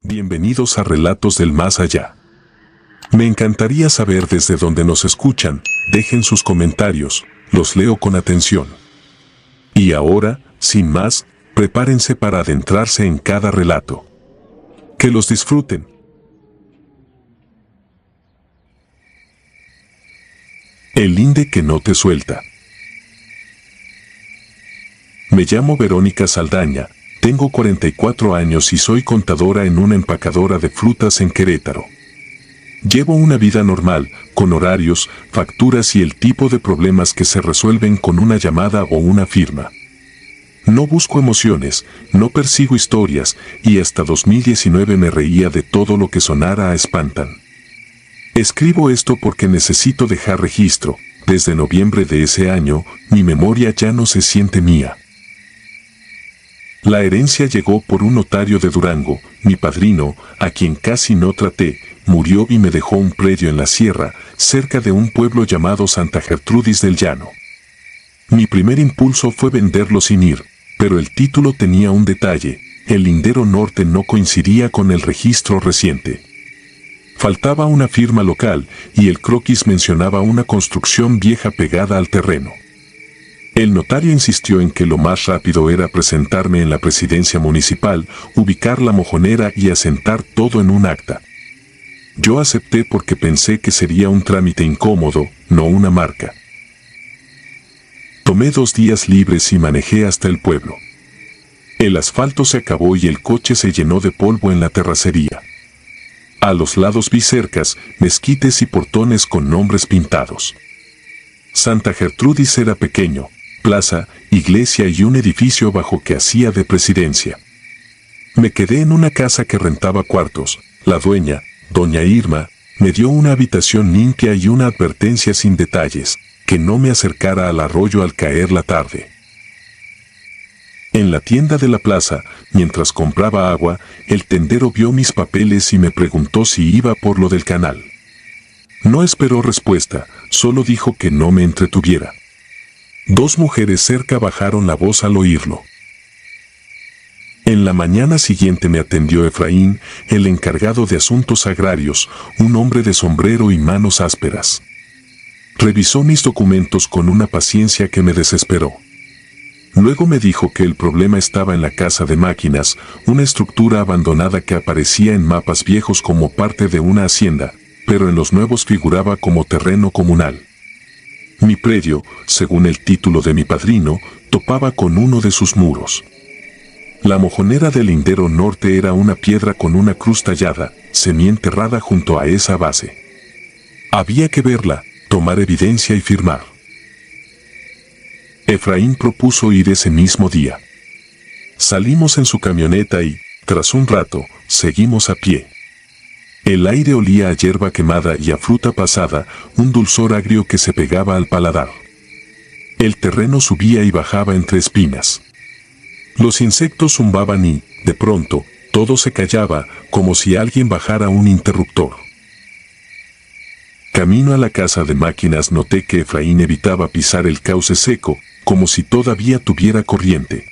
Bienvenidos a Relatos del Más Allá. Me encantaría saber desde dónde nos escuchan, dejen sus comentarios, los leo con atención. Y ahora, sin más, prepárense para adentrarse en cada relato. Que los disfruten. El linde que no te suelta. Me llamo Verónica Saldaña, tengo 44 años y soy contadora en una empacadora de frutas en Querétaro. Llevo una vida normal, con horarios, facturas y el tipo de problemas que se resuelven con una llamada o una firma. No busco emociones, no persigo historias y hasta 2019 me reía de todo lo que sonara a espantan. Escribo esto porque necesito dejar registro. Desde noviembre de ese año, mi memoria ya no se siente mía. La herencia llegó por un notario de Durango, mi padrino, a quien casi no traté, murió y me dejó un predio en la sierra, cerca de un pueblo llamado Santa Gertrudis del Llano. Mi primer impulso fue venderlo sin ir, pero el título tenía un detalle, el lindero norte no coincidía con el registro reciente. Faltaba una firma local y el croquis mencionaba una construcción vieja pegada al terreno. El notario insistió en que lo más rápido era presentarme en la presidencia municipal, ubicar la mojonera y asentar todo en un acta. Yo acepté porque pensé que sería un trámite incómodo, no una marca. Tomé 2 días libres y manejé hasta el pueblo. El asfalto se acabó y el coche se llenó de polvo en la terracería. A los lados vi cercas, mezquites y portones con nombres pintados. Santa Gertrudis era pequeño, plaza, iglesia y un edificio bajo que hacía de presidencia. Me quedé en una casa que rentaba cuartos. La dueña, doña Irma, me dio una habitación limpia y una advertencia sin detalles, que no me acercara al arroyo al caer la tarde. En la tienda de la plaza, mientras compraba agua, el tendero vio mis papeles y me preguntó si iba por lo del canal. No esperó respuesta, solo dijo que no me entretuviera. 2 mujeres cerca bajaron la voz al oírlo. En la mañana siguiente me atendió Efraín, el encargado de asuntos agrarios, un hombre de sombrero y manos ásperas. Revisó mis documentos con una paciencia que me desesperó. Luego me dijo que el problema estaba en la casa de máquinas, una estructura abandonada que aparecía en mapas viejos como parte de una hacienda, pero en los nuevos figuraba como terreno comunal. Mi predio, según el título de mi padrino, topaba con uno de sus muros. La mojonera del lindero norte era una piedra con una cruz tallada, semienterrada junto a esa base. Había que verla, tomar evidencia y firmar. Efraín propuso ir ese mismo día. Salimos en su camioneta y, tras un rato, seguimos a pie. El aire olía a hierba quemada y a fruta pasada, un dulzor agrio que se pegaba al paladar. El terreno subía y bajaba entre espinas. Los insectos zumbaban y, de pronto, todo se callaba, como si alguien bajara un interruptor. Camino a la casa de máquinas noté que Efraín evitaba pisar el cauce seco, como si todavía tuviera corriente.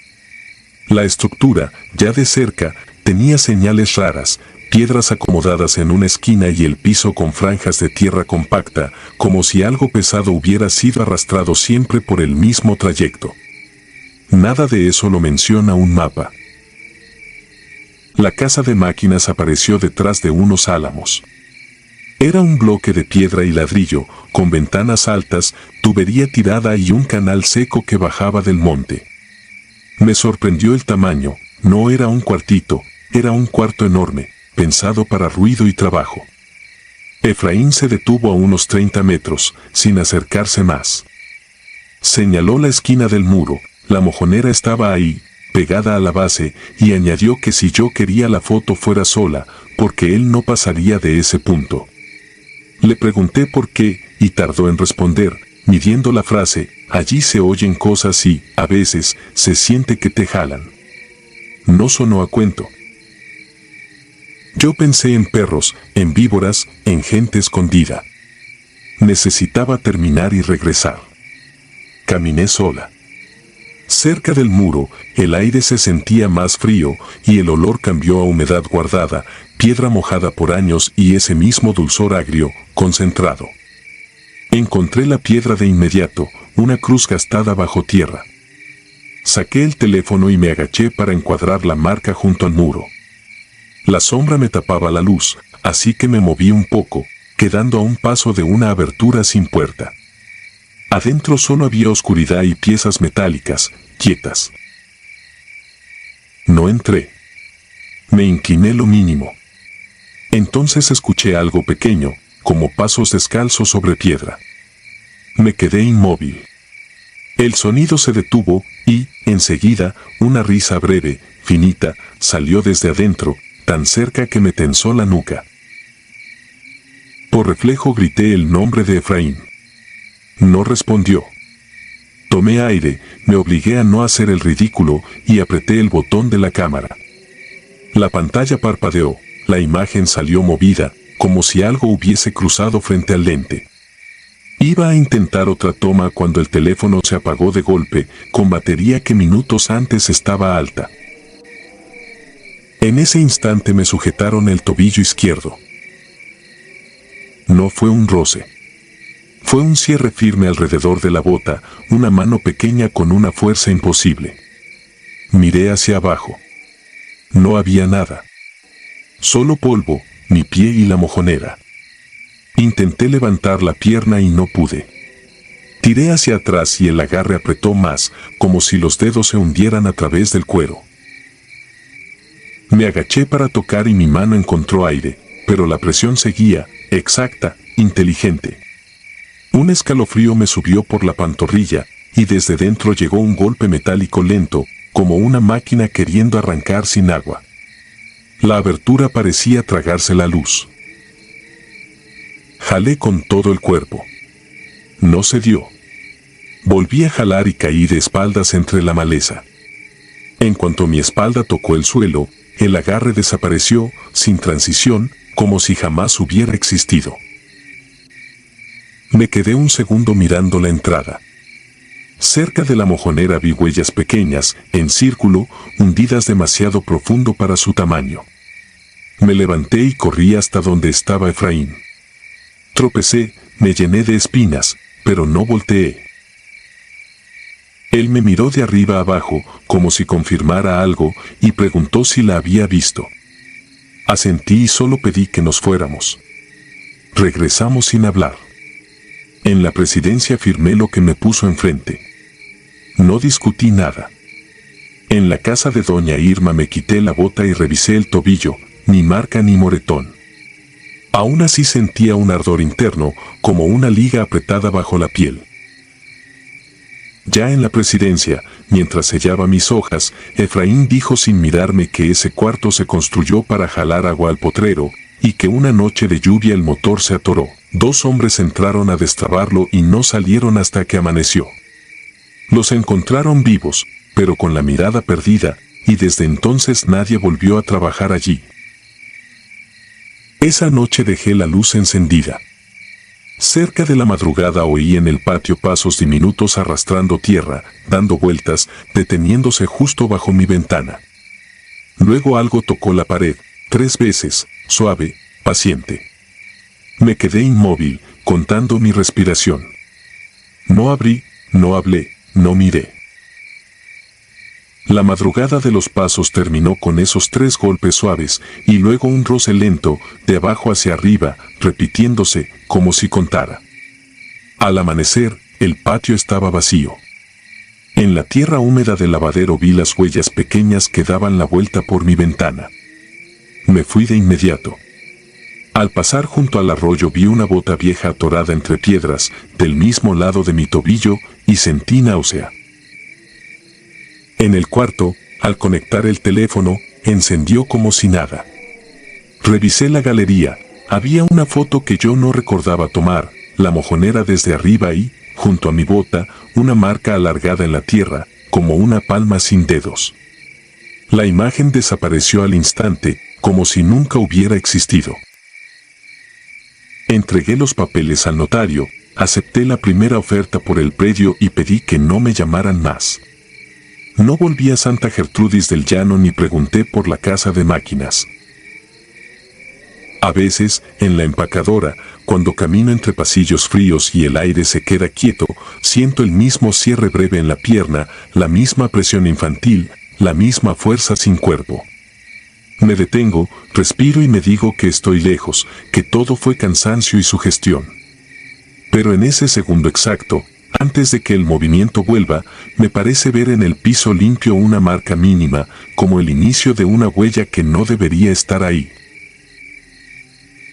La estructura, ya de cerca, tenía señales raras, piedras acomodadas en una esquina y el piso con franjas de tierra compacta, como si algo pesado hubiera sido arrastrado siempre por el mismo trayecto. Nada de eso lo menciona un mapa. La casa de máquinas apareció detrás de unos álamos. Era un bloque de piedra y ladrillo, con ventanas altas, tubería tirada y un canal seco que bajaba del monte. Me sorprendió el tamaño, no era un cuartito, era un cuarto enorme, pensado para ruido y trabajo. Efraín se detuvo a unos 30 metros, sin acercarse más. Señaló la esquina del muro, la mojonera estaba ahí, pegada a la base, y añadió que si yo quería la foto fuera sola, porque él no pasaría de ese punto. Le pregunté por qué, y tardó en responder, midiendo la frase, allí se oyen cosas y, a veces, se siente que te jalan. No sonó a cuento. Yo pensé en perros, en víboras, en gente escondida. Necesitaba terminar y regresar. Caminé sola. Cerca del muro, el aire se sentía más frío y el olor cambió a humedad guardada, piedra mojada por años y ese mismo dulzor agrio, concentrado. Encontré la piedra de inmediato, una cruz gastada bajo tierra. Saqué el teléfono y me agaché para encuadrar la marca junto al muro. La sombra me tapaba la luz, así que me moví un poco, quedando a un paso de una abertura sin puerta. Adentro solo había oscuridad y piezas metálicas, quietas. No entré. Me incliné lo mínimo. Entonces escuché algo pequeño, como pasos descalzos sobre piedra. Me quedé inmóvil. El sonido se detuvo y, enseguida, una risa breve, finita, salió desde adentro, tan cerca que me tensó la nuca. Por reflejo grité el nombre de Efraín. No respondió. Tomé aire, me obligué a no hacer el ridículo y apreté el botón de la cámara. La pantalla parpadeó, la imagen salió movida, como si algo hubiese cruzado frente al lente. Iba a intentar otra toma cuando el teléfono se apagó de golpe, con batería que minutos antes estaba alta. En ese instante me sujetaron el tobillo izquierdo. No fue un roce. Fue un cierre firme alrededor de la bota, una mano pequeña con una fuerza imposible. Miré hacia abajo. No había nada. Solo polvo, mi pie y la mojonera. Intenté levantar la pierna y no pude. Tiré hacia atrás y el agarre apretó más, como si los dedos se hundieran a través del cuero. Me agaché para tocar y mi mano encontró aire, pero la presión seguía, exacta, inteligente. Un escalofrío me subió por la pantorrilla, y desde dentro llegó un golpe metálico lento, como una máquina queriendo arrancar sin agua. La abertura parecía tragarse la luz. Jalé con todo el cuerpo. No se dio. Volví a jalar y caí de espaldas entre la maleza. En cuanto mi espalda tocó el suelo, el agarre desapareció, sin transición, como si jamás hubiera existido. Me quedé un segundo mirando la entrada. Cerca de la mojonera vi huellas pequeñas, en círculo, hundidas demasiado profundo para su tamaño. Me levanté y corrí hasta donde estaba Efraín. Tropecé, me llené de espinas, pero no volteé. Él me miró de arriba abajo, como si confirmara algo, y preguntó si la había visto. Asentí y solo pedí que nos fuéramos. Regresamos sin hablar. En la presidencia firmé lo que me puso enfrente. No discutí nada. En la casa de doña Irma me quité la bota y revisé el tobillo, ni marca ni moretón. Aún así sentía un ardor interno, como una liga apretada bajo la piel. Ya en la presidencia, mientras sellaba mis hojas, Efraín dijo sin mirarme que ese cuarto se construyó para jalar agua al potrero, y que una noche de lluvia el motor se atoró. 2 hombres entraron a destrabarlo y no salieron hasta que amaneció. Los encontraron vivos, pero con la mirada perdida, y desde entonces nadie volvió a trabajar allí. Esa noche dejé la luz encendida. Cerca de la madrugada oí en el patio pasos diminutos arrastrando tierra, dando vueltas, deteniéndose justo bajo mi ventana. Luego algo tocó la pared, 3 veces, suave, paciente. Me quedé inmóvil, contando mi respiración. No abrí, no hablé, no miré. La madrugada de los pasos terminó con esos 3 golpes suaves, y luego un roce lento, de abajo hacia arriba, repitiéndose, como si contara. Al amanecer, el patio estaba vacío. En la tierra húmeda del lavadero vi las huellas pequeñas que daban la vuelta por mi ventana. Me fui de inmediato. Al pasar junto al arroyo vi una bota vieja atorada entre piedras, del mismo lado de mi tobillo, y sentí náusea. En el cuarto, al conectar el teléfono, encendió como si nada. Revisé la galería, había una foto que yo no recordaba tomar, la mojonera desde arriba y, junto a mi bota, una marca alargada en la tierra, como una palma sin dedos. La imagen desapareció al instante, como si nunca hubiera existido. Entregué los papeles al notario, acepté la primera oferta por el predio y pedí que no me llamaran más. No volví a Santa Gertrudis del Llano ni pregunté por la casa de máquinas. A veces, en la empacadora, cuando camino entre pasillos fríos y el aire se queda quieto, siento el mismo cierre breve en la pierna, la misma presión infantil, la misma fuerza sin cuerpo. Me detengo, respiro y me digo que estoy lejos, que todo fue cansancio y sugestión. Pero en ese segundo exacto, antes de que el movimiento vuelva, me parece ver en el piso limpio una marca mínima, como el inicio de una huella que no debería estar ahí.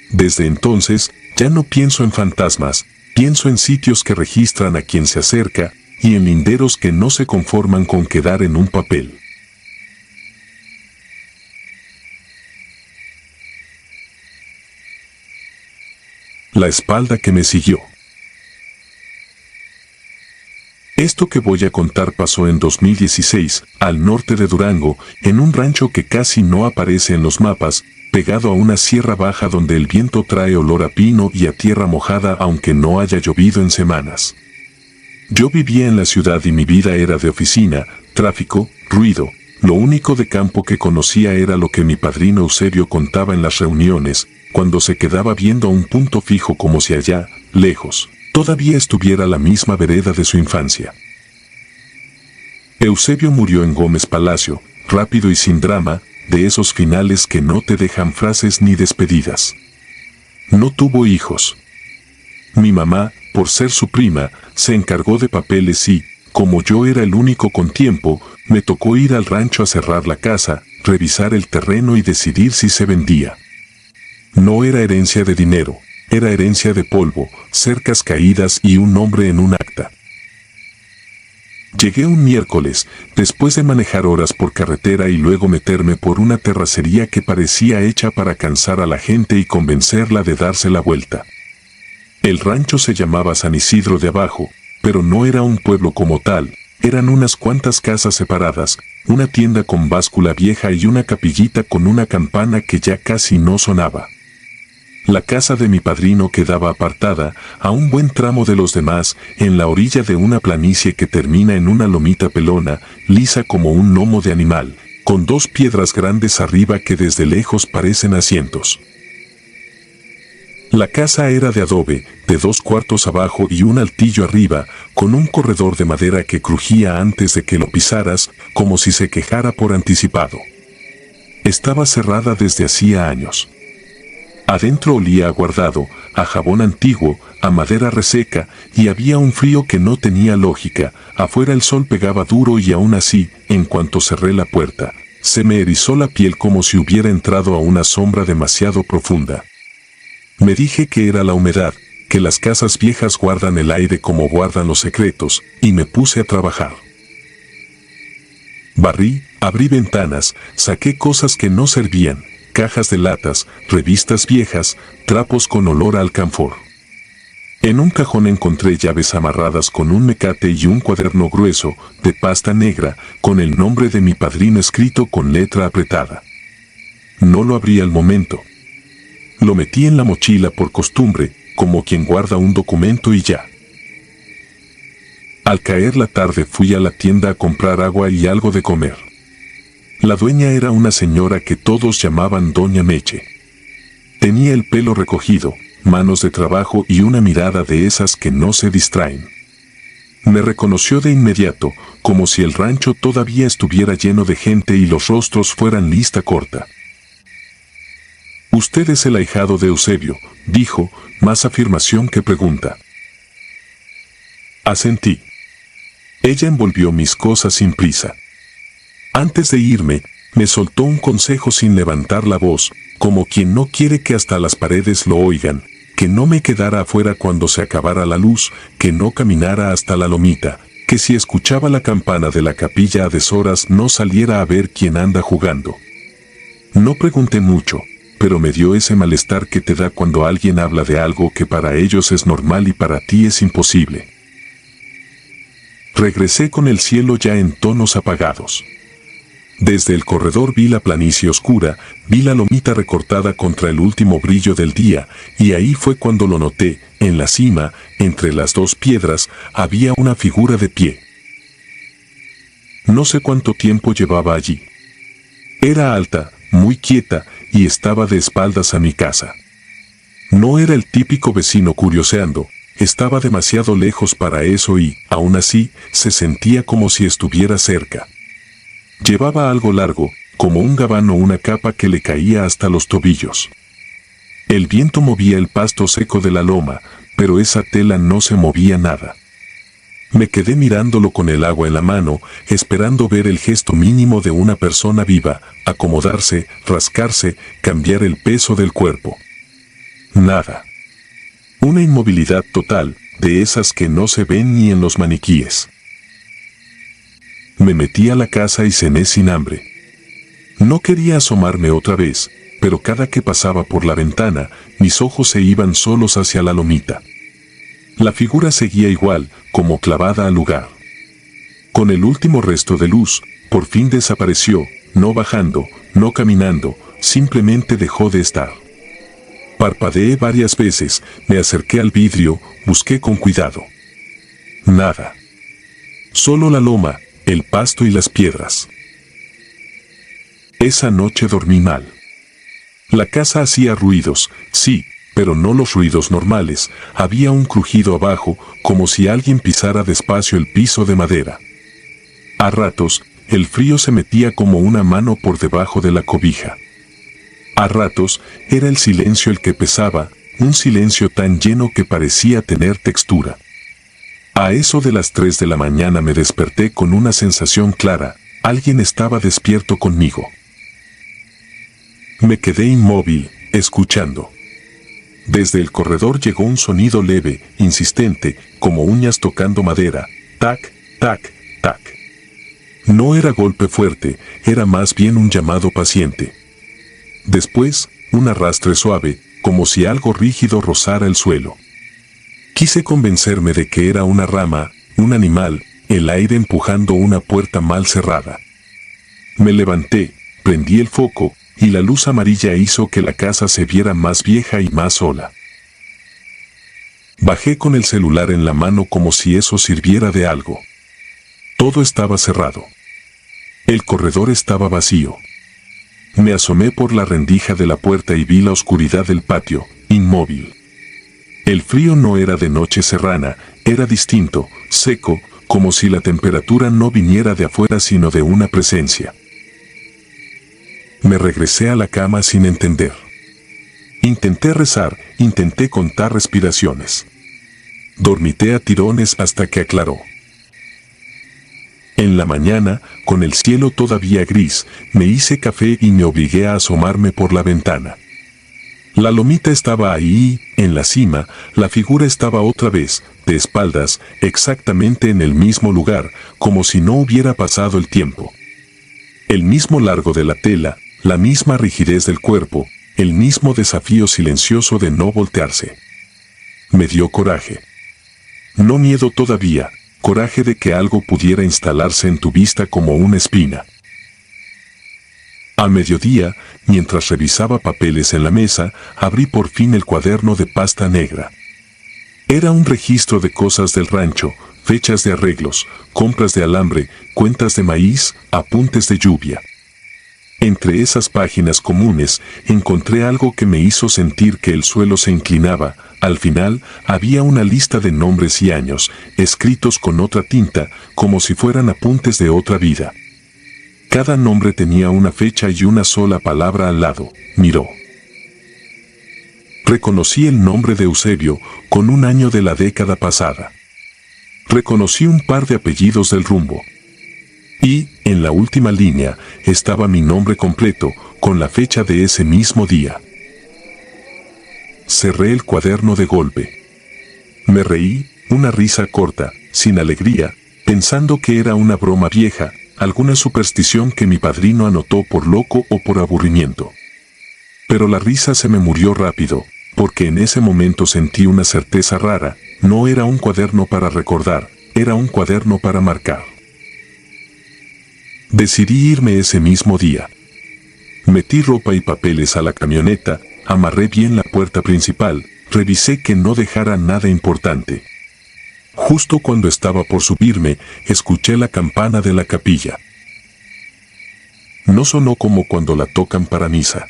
Desde entonces, ya no pienso en fantasmas, pienso en sitios que registran a quien se acerca y en linderos que no se conforman con quedar en un papel. La espalda que me siguió. Esto que voy a contar pasó en 2016, al norte de Durango, en un rancho que casi no aparece en los mapas, pegado a una sierra baja donde el viento trae olor a pino y a tierra mojada aunque no haya llovido en semanas. Yo vivía en la ciudad y mi vida era de oficina, tráfico, ruido. Lo único de campo que conocía era lo que mi padrino Eusebio contaba en las reuniones, cuando se quedaba viendo a un punto fijo como si allá, lejos, todavía estuviera la misma vereda de su infancia. Eusebio murió en Gómez Palacio, rápido y sin drama, de esos finales que no te dejan frases ni despedidas. No tuvo hijos. Mi mamá, por ser su prima, se encargó de papeles y, como yo era el único con tiempo, me tocó ir al rancho a cerrar la casa, revisar el terreno y decidir si se vendía. No era herencia de dinero, era herencia de polvo, cercas caídas y un nombre en un acta. Llegué un miércoles, después de manejar horas por carretera y luego meterme por una terracería que parecía hecha para cansar a la gente y convencerla de darse la vuelta. El rancho se llamaba San Isidro de Abajo, pero no era un pueblo como tal, eran unas cuantas casas separadas, una tienda con báscula vieja y una capillita con una campana que ya casi no sonaba. La casa de mi padrino quedaba apartada, a un buen tramo de los demás, en la orilla de una planicie que termina en una lomita pelona, lisa como un lomo de animal, con dos piedras grandes arriba que desde lejos parecen asientos. La casa era de adobe, de 2 cuartos abajo y un altillo arriba, con un corredor de madera que crujía antes de que lo pisaras, como si se quejara por anticipado. Estaba cerrada desde hacía años. Adentro olía a guardado, a jabón antiguo, a madera reseca, y había un frío que no tenía lógica. Afuera el sol pegaba duro y aún así, en cuanto cerré la puerta, se me erizó la piel como si hubiera entrado a una sombra demasiado profunda. Me dije que era la humedad, que las casas viejas guardan el aire como guardan los secretos, y me puse a trabajar. Barrí, abrí ventanas, saqué cosas que no servían, cajas de latas, revistas viejas, trapos con olor a alcanfor. En un cajón encontré llaves amarradas con un mecate y un cuaderno grueso, de pasta negra, con el nombre de mi padrino escrito con letra apretada. No lo abrí al momento. Lo metí en la mochila por costumbre, como quien guarda un documento y ya. Al caer la tarde fui a la tienda a comprar agua y algo de comer. La dueña era una señora que todos llamaban Doña Meche. Tenía el pelo recogido, manos de trabajo y una mirada de esas que no se distraen. Me reconoció de inmediato, como si el rancho todavía estuviera lleno de gente y los rostros fueran lista corta. «Usted es el ahijado de Eusebio», dijo, más afirmación que pregunta. Asentí. Ella envolvió mis cosas sin prisa. Antes de irme, me soltó un consejo sin levantar la voz, como quien no quiere que hasta las paredes lo oigan, que no me quedara afuera cuando se acabara la luz, que no caminara hasta la lomita, que si escuchaba la campana de la capilla a deshoras no saliera a ver quién anda jugando. No pregunté mucho, pero me dio ese malestar que te da cuando alguien habla de algo que para ellos es normal y para ti es imposible. Regresé con el cielo ya en tonos apagados. Desde el corredor vi la planicie oscura, vi la lomita recortada contra el último brillo del día, y ahí fue cuando lo noté, en la cima, entre las dos piedras, había una figura de pie. No sé cuánto tiempo llevaba allí. Era alta, muy quieta, y estaba de espaldas a mi casa. No era el típico vecino curioseando, estaba demasiado lejos para eso y, aún así, se sentía como si estuviera cerca. Llevaba algo largo, como un gabán o una capa que le caía hasta los tobillos. El viento movía el pasto seco de la loma, pero esa tela no se movía nada. Me quedé mirándolo con el agua en la mano, esperando ver el gesto mínimo de una persona viva, acomodarse, rascarse, cambiar el peso del cuerpo. Nada. Una inmovilidad total, de esas que no se ven ni en los maniquíes. Me metí a la casa y cené sin hambre. No quería asomarme otra vez, pero cada que pasaba por la ventana, mis ojos se iban solos hacia la lomita. La figura seguía igual, como clavada al lugar. Con el último resto de luz, por fin desapareció, no bajando, no caminando, simplemente dejó de estar. Parpadeé varias veces, me acerqué al vidrio, busqué con cuidado. Nada. Solo la loma, el pasto y las piedras. Esa noche dormí mal. La casa hacía ruidos, sí, pero no los ruidos normales, había un crujido abajo, como si alguien pisara despacio el piso de madera. A ratos, el frío se metía como una mano por debajo de la cobija. A ratos, era el silencio el que pesaba, un silencio tan lleno que parecía tener textura. A eso de las 3 de la mañana me desperté con una sensación clara, alguien estaba despierto conmigo. Me quedé inmóvil, escuchando. Desde el corredor llegó un sonido leve, insistente, como uñas tocando madera, tac, tac, tac. No era golpe fuerte, era más bien un llamado paciente. Después, un arrastre suave, como si algo rígido rozara el suelo. Quise convencerme de que era una rama, un animal, el aire empujando una puerta mal cerrada. Me levanté, prendí el foco, y la luz amarilla hizo que la casa se viera más vieja y más sola. Bajé con el celular en la mano como si eso sirviera de algo. Todo estaba cerrado. El corredor estaba vacío. Me asomé por la rendija de la puerta y vi la oscuridad del patio, inmóvil. El frío no era de noche serrana, era distinto, seco, como si la temperatura no viniera de afuera sino de una presencia. Me regresé a la cama sin entender. Intenté rezar, intenté contar respiraciones. Dormité a tirones hasta que aclaró. En la mañana, con el cielo todavía gris, me hice café y me obligué a asomarme por la ventana. La lomita estaba ahí, en la cima, la figura estaba otra vez, de espaldas, exactamente en el mismo lugar, como si no hubiera pasado el tiempo. El mismo largo de la tela, la misma rigidez del cuerpo, el mismo desafío silencioso de no voltearse. Me dio coraje. No miedo todavía, coraje de que algo pudiera instalarse en tu vista como una espina. Al mediodía, mientras revisaba papeles en la mesa, abrí por fin el cuaderno de pasta negra. Era un registro de cosas del rancho, fechas de arreglos, compras de alambre, cuentas de maíz, apuntes de lluvia. Entre esas páginas comunes, encontré algo que me hizo sentir que el suelo se inclinaba. Al final, había una lista de nombres y años, escritos con otra tinta, como si fueran apuntes de otra vida. Cada nombre tenía una fecha y una sola palabra al lado, miró. Reconocí el nombre de Eusebio, con un año de la década pasada. Reconocí un par de apellidos del rumbo. Y, en la última línea, estaba mi nombre completo, con la fecha de ese mismo día. Cerré el cuaderno de golpe. Me reí, una risa corta, sin alegría, pensando que era una broma vieja, alguna superstición que mi padrino anotó por loco o por aburrimiento. Pero la risa se me murió rápido, porque en ese momento sentí una certeza rara, no era un cuaderno para recordar, era un cuaderno para marcar. Decidí irme ese mismo día. Metí ropa y papeles a la camioneta, amarré bien la puerta principal, revisé que no dejara nada importante. Justo cuando estaba por subirme, escuché la campana de la capilla. No sonó como cuando la tocan para misa.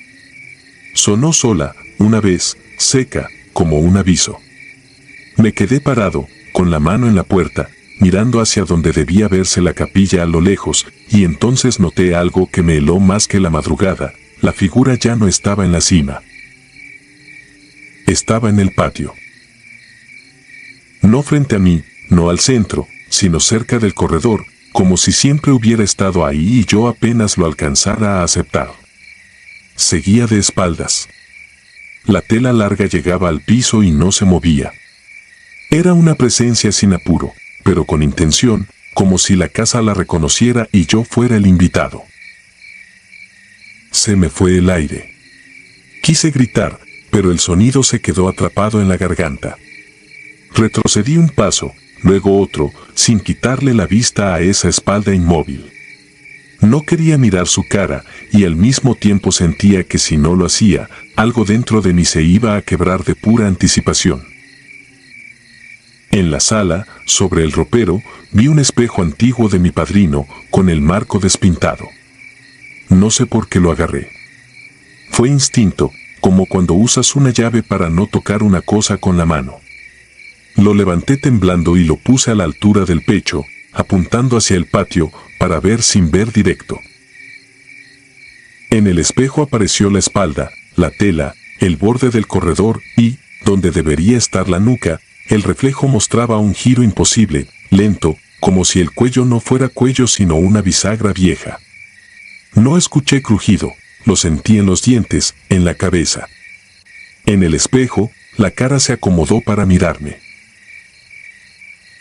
Sonó sola, una vez, seca, como un aviso. Me quedé parado, con la mano en la puerta, mirando hacia donde debía verse la capilla a lo lejos, y entonces noté algo que me heló más que la madrugada. La figura ya no estaba en la cima. Estaba en el patio. No frente a mí, no al centro, sino cerca del corredor, como si siempre hubiera estado ahí y yo apenas lo alcanzara a aceptar. Seguía de espaldas. La tela larga llegaba al piso y no se movía. Era una presencia sin apuro, pero con intención, como si la casa la reconociera y yo fuera el invitado. Se me fue el aire. Quise gritar, pero el sonido se quedó atrapado en la garganta. Retrocedí un paso, luego otro, sin quitarle la vista a esa espalda inmóvil. No quería mirar su cara, y al mismo tiempo sentía que si no lo hacía, algo dentro de mí se iba a quebrar de pura anticipación. En la sala, sobre el ropero, vi un espejo antiguo de mi padrino, con el marco despintado. No sé por qué lo agarré. Fue instinto, como cuando usas una llave para no tocar una cosa con la mano. Lo levanté temblando y lo puse a la altura del pecho, apuntando hacia el patio, para ver sin ver directo. En el espejo apareció la espalda, la tela, el borde del corredor y, donde debería estar la nuca, el reflejo mostraba un giro imposible, lento, como si el cuello no fuera cuello sino una bisagra vieja. No escuché crujido, lo sentí en los dientes, en la cabeza. En el espejo, la cara se acomodó para mirarme.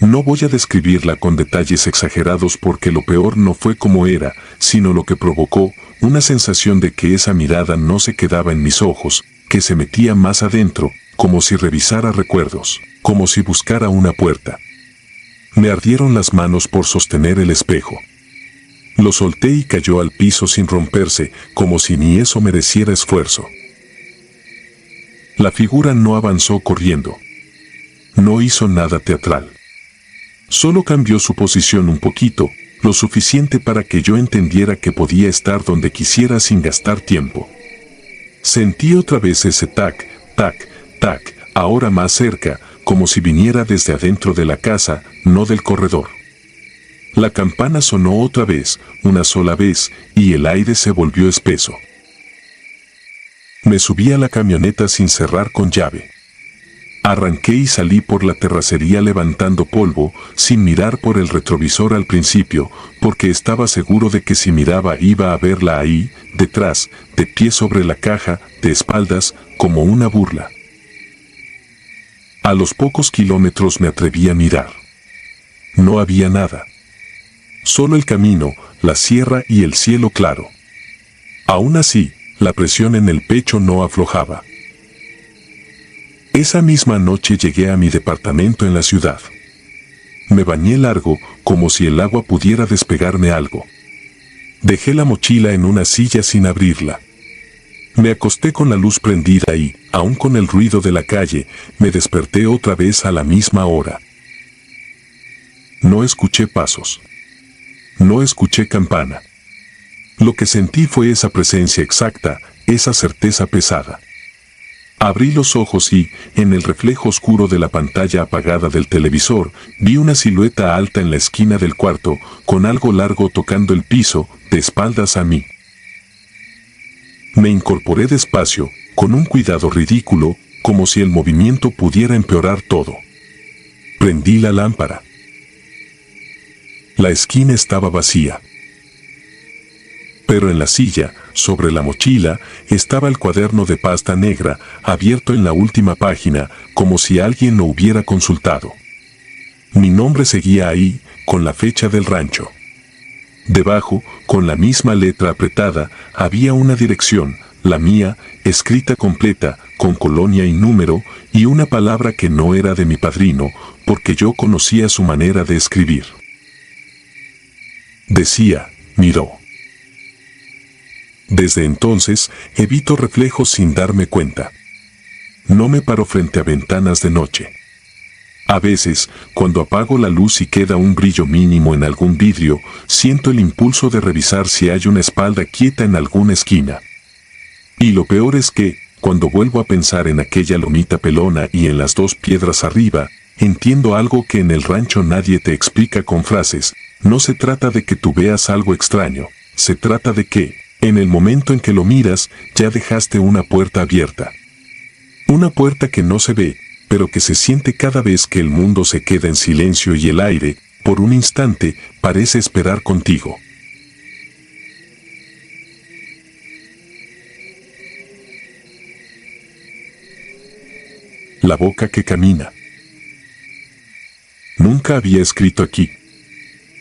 No voy a describirla con detalles exagerados porque lo peor no fue como era, sino lo que provocó, una sensación de que esa mirada no se quedaba en mis ojos, que se metía más adentro, como si revisara recuerdos, como si buscara una puerta. Me ardieron las manos por sostener el espejo. Lo solté y cayó al piso sin romperse, como si ni eso mereciera esfuerzo. La figura no avanzó corriendo. No hizo nada teatral. Solo cambió su posición un poquito, lo suficiente para que yo entendiera que podía estar donde quisiera sin gastar tiempo. Sentí otra vez ese tac, tac, tac, ahora más cerca, como si viniera desde adentro de la casa, no del corredor. La campana sonó otra vez, una sola vez, y el aire se volvió espeso. Me subí a la camioneta sin cerrar con llave. Arranqué y salí por la terracería levantando polvo, sin mirar por el retrovisor al principio, porque estaba seguro de que si miraba iba a verla ahí, detrás, de pie sobre la caja, de espaldas, como una burla. A los pocos kilómetros me atreví a mirar. No había nada. Solo el camino, la sierra y el cielo claro. Aún así, la presión en el pecho no aflojaba. Esa misma noche llegué a mi departamento en la ciudad. Me bañé largo, como si el agua pudiera despegarme algo. Dejé la mochila en una silla sin abrirla. Me acosté con la luz prendida y, aún con el ruido de la calle, me desperté otra vez a la misma hora. No escuché pasos. No escuché campana. Lo que sentí fue esa presencia exacta, esa certeza pesada. Abrí los ojos y, en el reflejo oscuro de la pantalla apagada del televisor, vi una silueta alta en la esquina del cuarto, con algo largo tocando el piso, de espaldas a mí. Me incorporé despacio, con un cuidado ridículo, como si el movimiento pudiera empeorar todo. Prendí la lámpara. La esquina estaba vacía. Pero en la silla, sobre la mochila, estaba el cuaderno de pasta negra, abierto en la última página, como si alguien lo hubiera consultado. Mi nombre seguía ahí, con la fecha del rancho. Debajo, con la misma letra apretada, había una dirección, la mía, escrita completa, con colonia y número, y una palabra que no era de mi padrino, porque yo conocía su manera de escribir. Decía, miró. Desde entonces, evito reflejos sin darme cuenta. No me paro frente a ventanas de noche. A veces, cuando apago la luz y queda un brillo mínimo en algún vidrio, siento el impulso de revisar si hay una espalda quieta en alguna esquina. Y lo peor es que, cuando vuelvo a pensar en aquella lomita pelona y en las dos piedras arriba, entiendo algo que en el rancho nadie te explica con frases. No se trata de que tú veas algo extraño, se trata de que, en el momento en que lo miras, ya dejaste una puerta abierta. Una puerta que no se ve, pero que se siente cada vez que el mundo se queda en silencio y el aire, por un instante, parece esperar contigo. La boca que camina. Nunca había escrito aquí.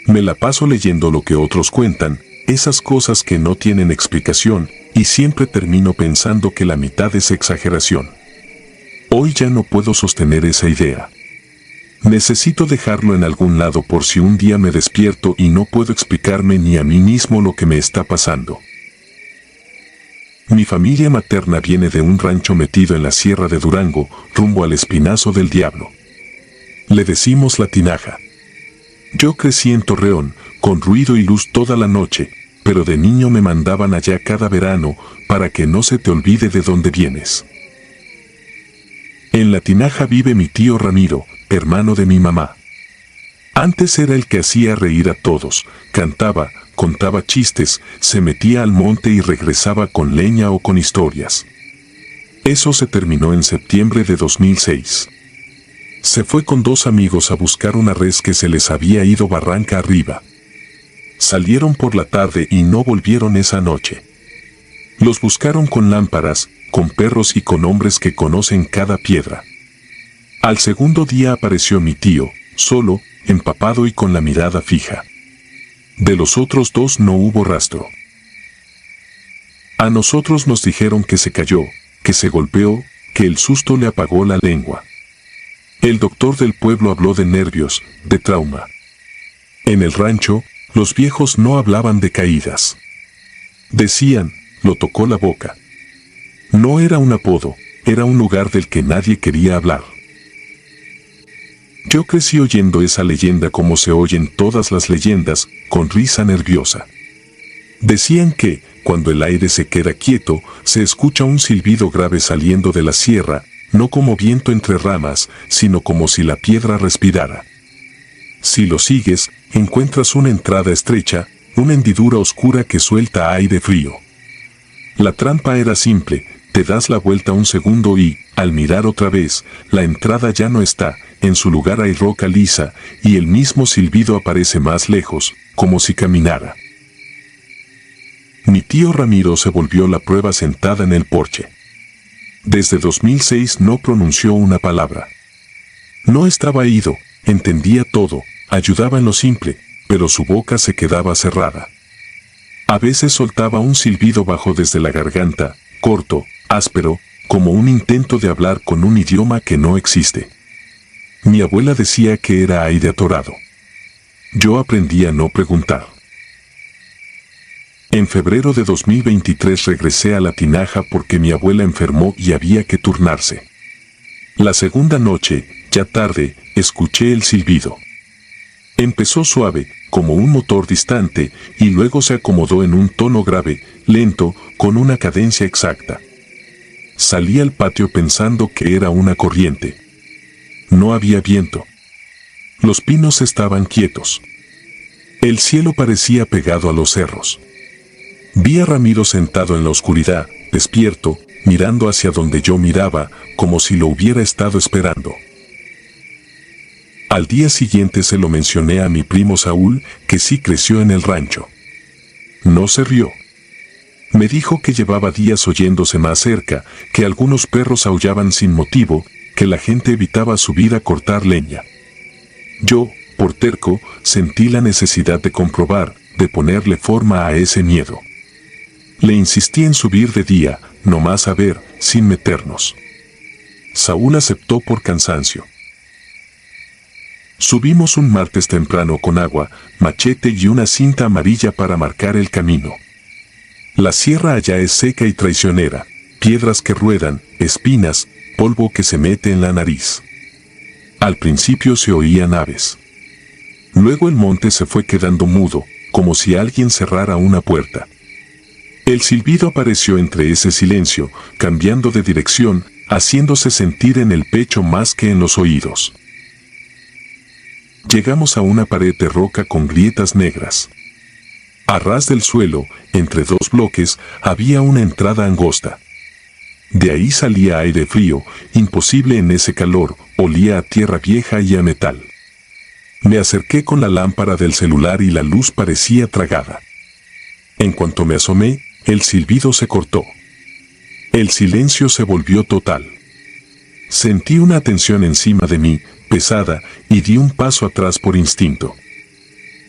Me la paso leyendo lo que otros cuentan, esas cosas que no tienen explicación, y siempre termino pensando que la mitad es exageración. Hoy ya no puedo sostener esa idea. Necesito dejarlo en algún lado por si un día me despierto y no puedo explicarme ni a mí mismo lo que me está pasando. Mi familia materna viene de un rancho metido en la sierra de Durango, rumbo al Espinazo del Diablo. Le decimos La Tinaja. Yo crecí en Torreón, con ruido y luz toda la noche, pero de niño me mandaban allá cada verano para que no se te olvide de dónde vienes. En La Tinaja vive mi tío Ramiro, hermano de mi mamá. Antes era el que hacía reír a todos, cantaba, contaba chistes, se metía al monte y regresaba con leña o con historias. Eso se terminó en septiembre de 2006. Se fue con dos amigos a buscar una res que se les había ido barranca arriba. Salieron por la tarde y no volvieron esa noche. Los buscaron con lámparas, con perros y con hombres que conocen cada piedra. Al segundo día apareció mi tío, solo, empapado y con la mirada fija. De los otros dos no hubo rastro. A nosotros nos dijeron que se cayó, que se golpeó, que el susto le apagó la lengua. El doctor del pueblo habló de nervios, de trauma. En el rancho, los viejos no hablaban de caídas. Decían, lo tocó la boca. No era un apodo, era un lugar del que nadie quería hablar. Yo crecí oyendo esa leyenda como se oyen todas las leyendas, con risa nerviosa. Decían que, cuando el aire se queda quieto, se escucha un silbido grave saliendo de la sierra, no como viento entre ramas, sino como si la piedra respirara. Si lo sigues, encuentras una entrada estrecha, una hendidura oscura que suelta aire frío. La trampa era simple, te das la vuelta un segundo y, al mirar otra vez, la entrada ya no está, en su lugar hay roca lisa, y el mismo silbido aparece más lejos, como si caminara. Mi tío Ramiro se volvió la prueba sentada en el porche. Desde 2006 no pronunció una palabra. No estaba ido, entendía todo, ayudaba en lo simple, pero su boca se quedaba cerrada. A veces soltaba un silbido bajo desde la garganta, corto, áspero, como un intento de hablar con un idioma que no existe. Mi abuela decía que era aire atorado. Yo aprendí a no preguntar. En febrero de 2023 regresé a La Tinaja porque mi abuela enfermó y había que turnarse. La segunda noche, ya tarde, escuché el silbido. Empezó suave, como un motor distante, y luego se acomodó en un tono grave, lento, con una cadencia exacta. Salí al patio pensando que era una corriente. No había viento. Los pinos estaban quietos. El cielo parecía pegado a los cerros. Vi a Ramiro sentado en la oscuridad, despierto, mirando hacia donde yo miraba, como si lo hubiera estado esperando. Al día siguiente se lo mencioné a mi primo Saúl, que sí creció en el rancho. No se rió. Me dijo que llevaba días oyéndose más cerca, que algunos perros aullaban sin motivo, que la gente evitaba subir a cortar leña. Yo, por terco, sentí la necesidad de comprobar, de ponerle forma a ese miedo. Le insistí en subir de día, nomás a ver, sin meternos. Saúl aceptó por cansancio. Subimos un martes temprano con agua, machete y una cinta amarilla para marcar el camino. La sierra allá es seca y traicionera, piedras que ruedan, espinas, polvo que se mete en la nariz. Al principio se oían aves. Luego el monte se fue quedando mudo, como si alguien cerrara una puerta. El silbido apareció entre ese silencio, cambiando de dirección, haciéndose sentir en el pecho más que en los oídos. Llegamos a una pared de roca con grietas negras. A ras del suelo, entre dos bloques, había una entrada angosta. De ahí salía aire frío, imposible en ese calor, olía a tierra vieja y a metal. Me acerqué con la lámpara del celular y la luz parecía tragada. En cuanto me asomé, el silbido se cortó. El silencio se volvió total. Sentí una tensión encima de mí, pesada, y di un paso atrás por instinto.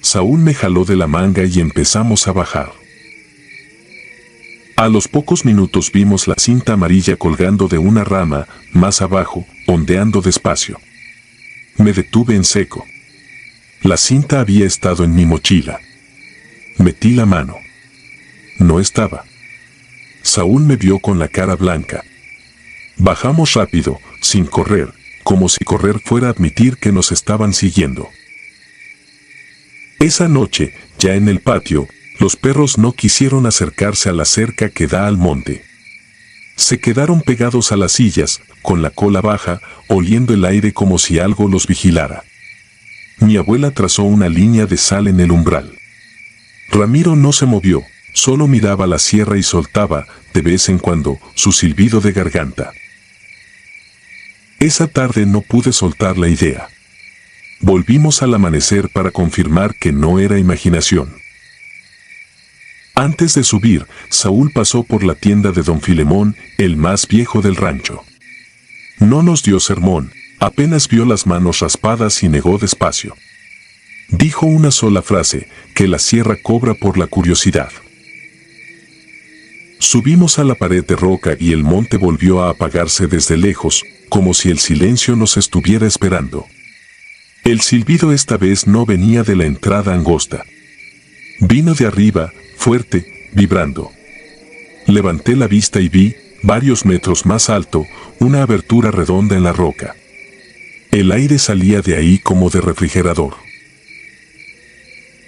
Saúl me jaló de la manga y empezamos a bajar. A los pocos minutos vimos la cinta amarilla colgando de una rama, más abajo, ondeando despacio. Me detuve en seco. La cinta había estado en mi mochila. Metí la mano. No estaba. Saúl me vio con la cara blanca. Bajamos rápido, sin correr, como si correr fuera a admitir que nos estaban siguiendo. Esa noche, ya en el patio, los perros no quisieron acercarse a la cerca que da al monte. Se quedaron pegados a las sillas, con la cola baja, oliendo el aire como si algo los vigilara. Mi abuela trazó una línea de sal en el umbral. Ramiro no se movió, solo miraba la sierra y soltaba, de vez en cuando, su silbido de garganta. Esa tarde no pude soltar la idea. Volvimos al amanecer para confirmar que no era imaginación. Antes de subir, Saúl pasó por la tienda de don Filemón, el más viejo del rancho. No nos dio sermón, apenas vio las manos raspadas y negó despacio. Dijo una sola frase, que la sierra cobra por la curiosidad. Subimos a la pared de roca y el monte volvió a apagarse desde lejos, como si el silencio nos estuviera esperando. El silbido esta vez no venía de la entrada angosta. Vino de arriba, fuerte, vibrando. Levanté la vista y vi, varios metros más alto, una abertura redonda en la roca. El aire salía de ahí como de refrigerador.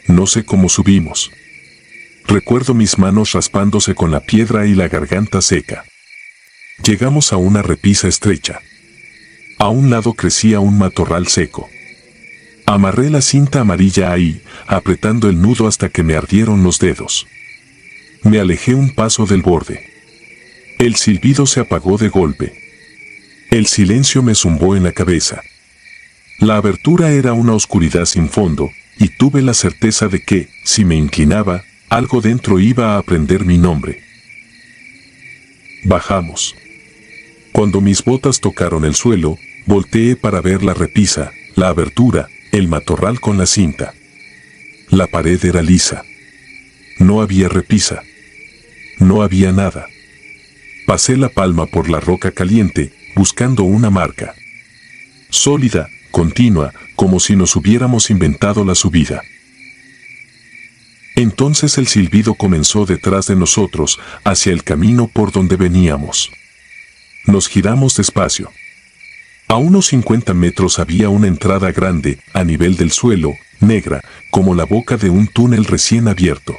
No sé cómo subimos. Recuerdo mis manos raspándose con la piedra y la garganta seca. Llegamos a una repisa estrecha. A un lado crecía un matorral seco. Amarré la cinta amarilla ahí, apretando el nudo hasta que me ardieron los dedos. Me alejé un paso del borde. El silbido se apagó de golpe. El silencio me zumbó en la cabeza. La abertura era una oscuridad sin fondo, y tuve la certeza de que, si me inclinaba, algo dentro iba a aprender mi nombre. Bajamos. Cuando mis botas tocaron el suelo, volteé para ver la repisa, la abertura, el matorral con la cinta. La pared era lisa. No había repisa. No había nada. Pasé la palma por la roca caliente, buscando una marca. Sólida, continua, como si nos hubiéramos inventado la subida. Entonces el silbido comenzó detrás de nosotros, hacia el camino por donde veníamos. Nos giramos despacio. A unos 50 metros había una entrada grande, a nivel del suelo, negra, como la boca de un túnel recién abierto.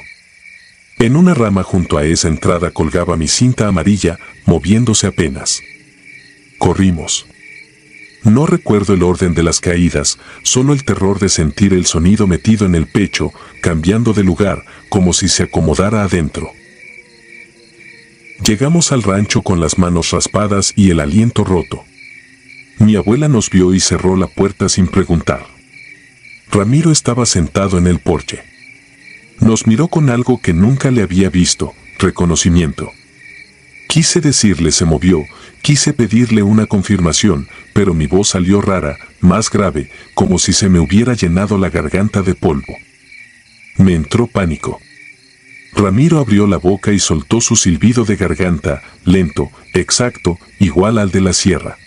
En una rama junto a esa entrada colgaba mi cinta amarilla, moviéndose apenas. Corrimos. No recuerdo el orden de las caídas, solo el terror de sentir el sonido metido en el pecho, cambiando de lugar, como si se acomodara adentro. Llegamos al rancho con las manos raspadas y el aliento roto. Mi abuela nos vio y cerró la puerta sin preguntar. Ramiro estaba sentado en el porche. Nos miró con algo que nunca le había visto, reconocimiento. Quise decirle se movió, quise pedirle una confirmación, pero mi voz salió rara, más grave, como si se me hubiera llenado la garganta de polvo. Me entró pánico. Ramiro abrió la boca y soltó su silbido de garganta, lento, exacto, igual al de la sierra.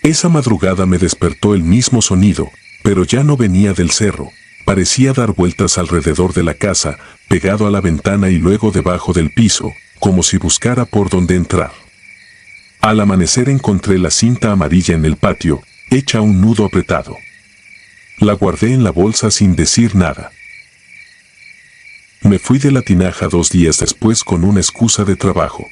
Esa madrugada me despertó el mismo sonido, pero ya no venía del cerro. Parecía dar vueltas alrededor de la casa, pegado a la ventana y luego debajo del piso, como si buscara por dónde entrar. Al amanecer encontré la cinta amarilla en el patio, hecha un nudo apretado. La guardé en la bolsa sin decir nada. Me fui de la tinaja 2 días después con una excusa de trabajo.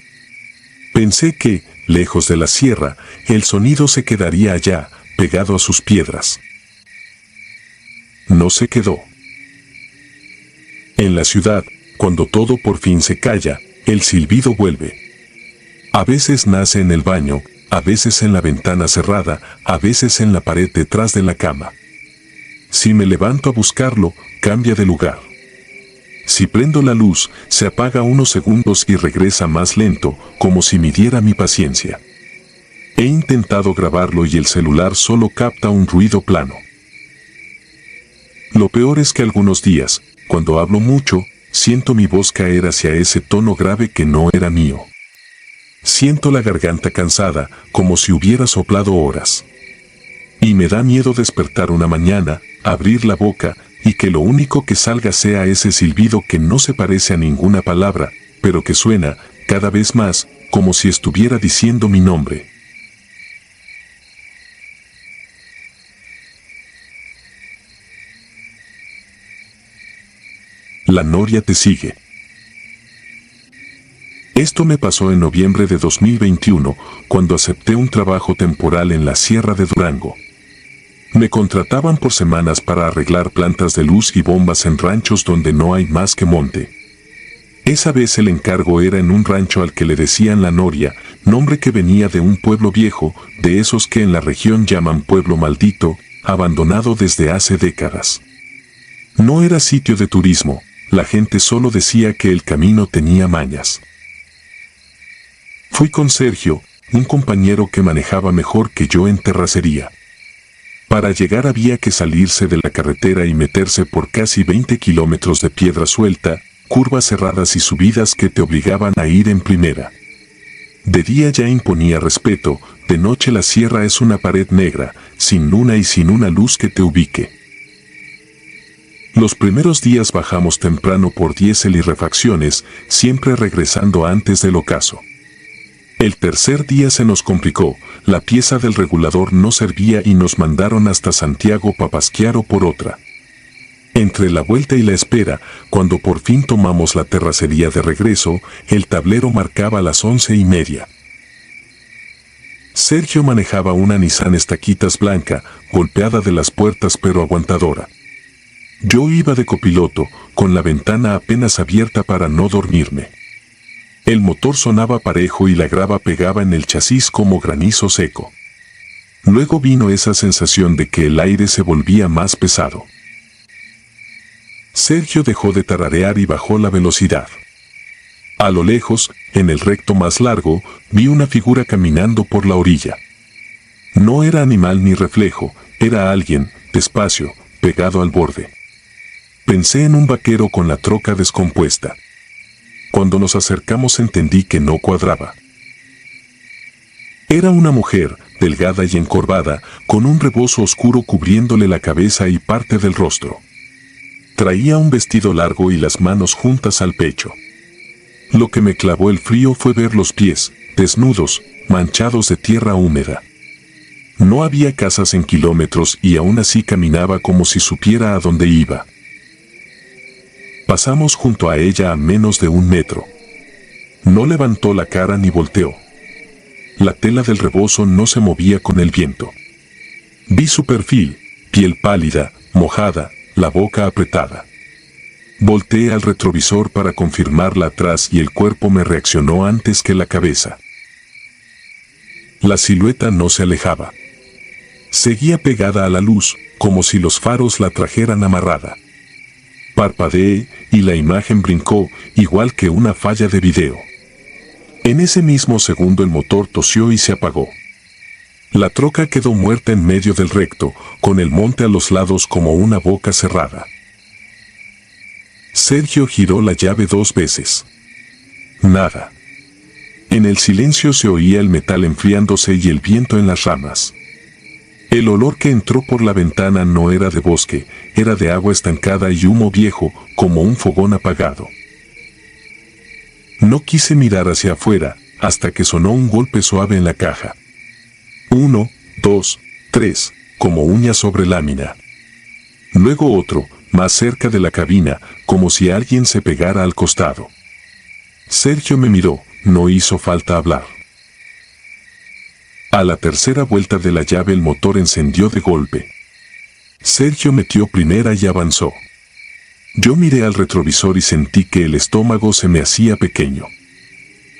Pensé que, lejos de la sierra, el sonido se quedaría allá, pegado a sus piedras. No se quedó. En la ciudad, cuando todo por fin se calla, el silbido vuelve. A veces nace en el baño, a veces en la ventana cerrada, a veces en la pared detrás de la cama. Si me levanto a buscarlo, cambia de lugar. Si prendo la luz, se apaga unos segundos y regresa más lento, como si midiera mi paciencia. He intentado grabarlo y el celular solo capta un ruido plano. Lo peor es que algunos días, cuando hablo mucho, siento mi voz caer hacia ese tono grave que no era mío. Siento la garganta cansada, como si hubiera soplado horas. Y me da miedo despertar una mañana, abrir la boca, y que lo único que salga sea ese silbido que no se parece a ninguna palabra, pero que suena, cada vez más, como si estuviera diciendo mi nombre. La noria te sigue. Esto me pasó en noviembre de 2021, cuando acepté un trabajo temporal en la Sierra de Durango. Me contrataban por semanas para arreglar plantas de luz y bombas en ranchos donde no hay más que monte. Esa vez el encargo era en un rancho al que le decían La Noria, nombre que venía de un pueblo viejo, de esos que en la región llaman pueblo maldito, abandonado desde hace décadas. No era sitio de turismo, la gente solo decía que el camino tenía mañas. Fui con Sergio, un compañero que manejaba mejor que yo en terracería. Para llegar había que salirse de la carretera y meterse por casi 20 kilómetros de piedra suelta, curvas cerradas y subidas que te obligaban a ir en primera. De día ya imponía respeto, de noche la sierra es una pared negra, sin luna y sin una luz que te ubique. Los primeros días bajamos temprano por diésel y refacciones, siempre regresando antes del ocaso. El tercer día se nos complicó, la pieza del regulador no servía y nos mandaron hasta Santiago Papasquiaro por otra. Entre la vuelta y la espera, cuando por fin tomamos la terracería de regreso, el tablero marcaba las 11:30. Sergio manejaba una Nissan Estaquitas blanca, golpeada de las puertas pero aguantadora. Yo iba de copiloto, con la ventana apenas abierta para no dormirme. El motor sonaba parejo y la grava pegaba en el chasis como granizo seco. Luego vino esa sensación de que el aire se volvía más pesado. Sergio dejó de tararear y bajó la velocidad. A lo lejos, en el recto más largo, vi una figura caminando por la orilla. No era animal ni reflejo, era alguien, despacio, pegado al borde. Pensé en un vaquero con la troca descompuesta. Cuando nos acercamos entendí que no cuadraba. Era una mujer, delgada y encorvada, con un rebozo oscuro cubriéndole la cabeza y parte del rostro. Traía un vestido largo y las manos juntas al pecho. Lo que me clavó el frío fue ver los pies, desnudos, manchados de tierra húmeda. No había casas en kilómetros y aún así caminaba como si supiera a dónde iba. Pasamos junto a ella a menos de 1 metro. No levantó la cara ni volteó. La tela del rebozo no se movía con el viento. Vi su perfil, piel pálida, mojada, la boca apretada. Volteé al retrovisor para confirmarla atrás y el cuerpo me reaccionó antes que la cabeza. La silueta no se alejaba. Seguía pegada a la luz, como si los faros la trajeran amarrada. Parpadeé y la imagen brincó, igual que una falla de video. En ese mismo segundo el motor tosió y se apagó. La troca quedó muerta en medio del recto, con el monte a los lados como una boca cerrada. Sergio giró la llave 2 veces. Nada. En el silencio se oía el metal enfriándose y el viento en las ramas. El olor que entró por la ventana no era de bosque, era de agua estancada y humo viejo, como un fogón apagado. No quise mirar hacia afuera, hasta que sonó un golpe suave en la caja. 1, 2, 3, como uñas sobre lámina. Luego otro, más cerca de la cabina, como si alguien se pegara al costado. Sergio me miró, no hizo falta hablar. A la tercera vuelta de la llave el motor encendió de golpe. Sergio metió primera y avanzó. Yo miré al retrovisor y sentí que el estómago se me hacía pequeño.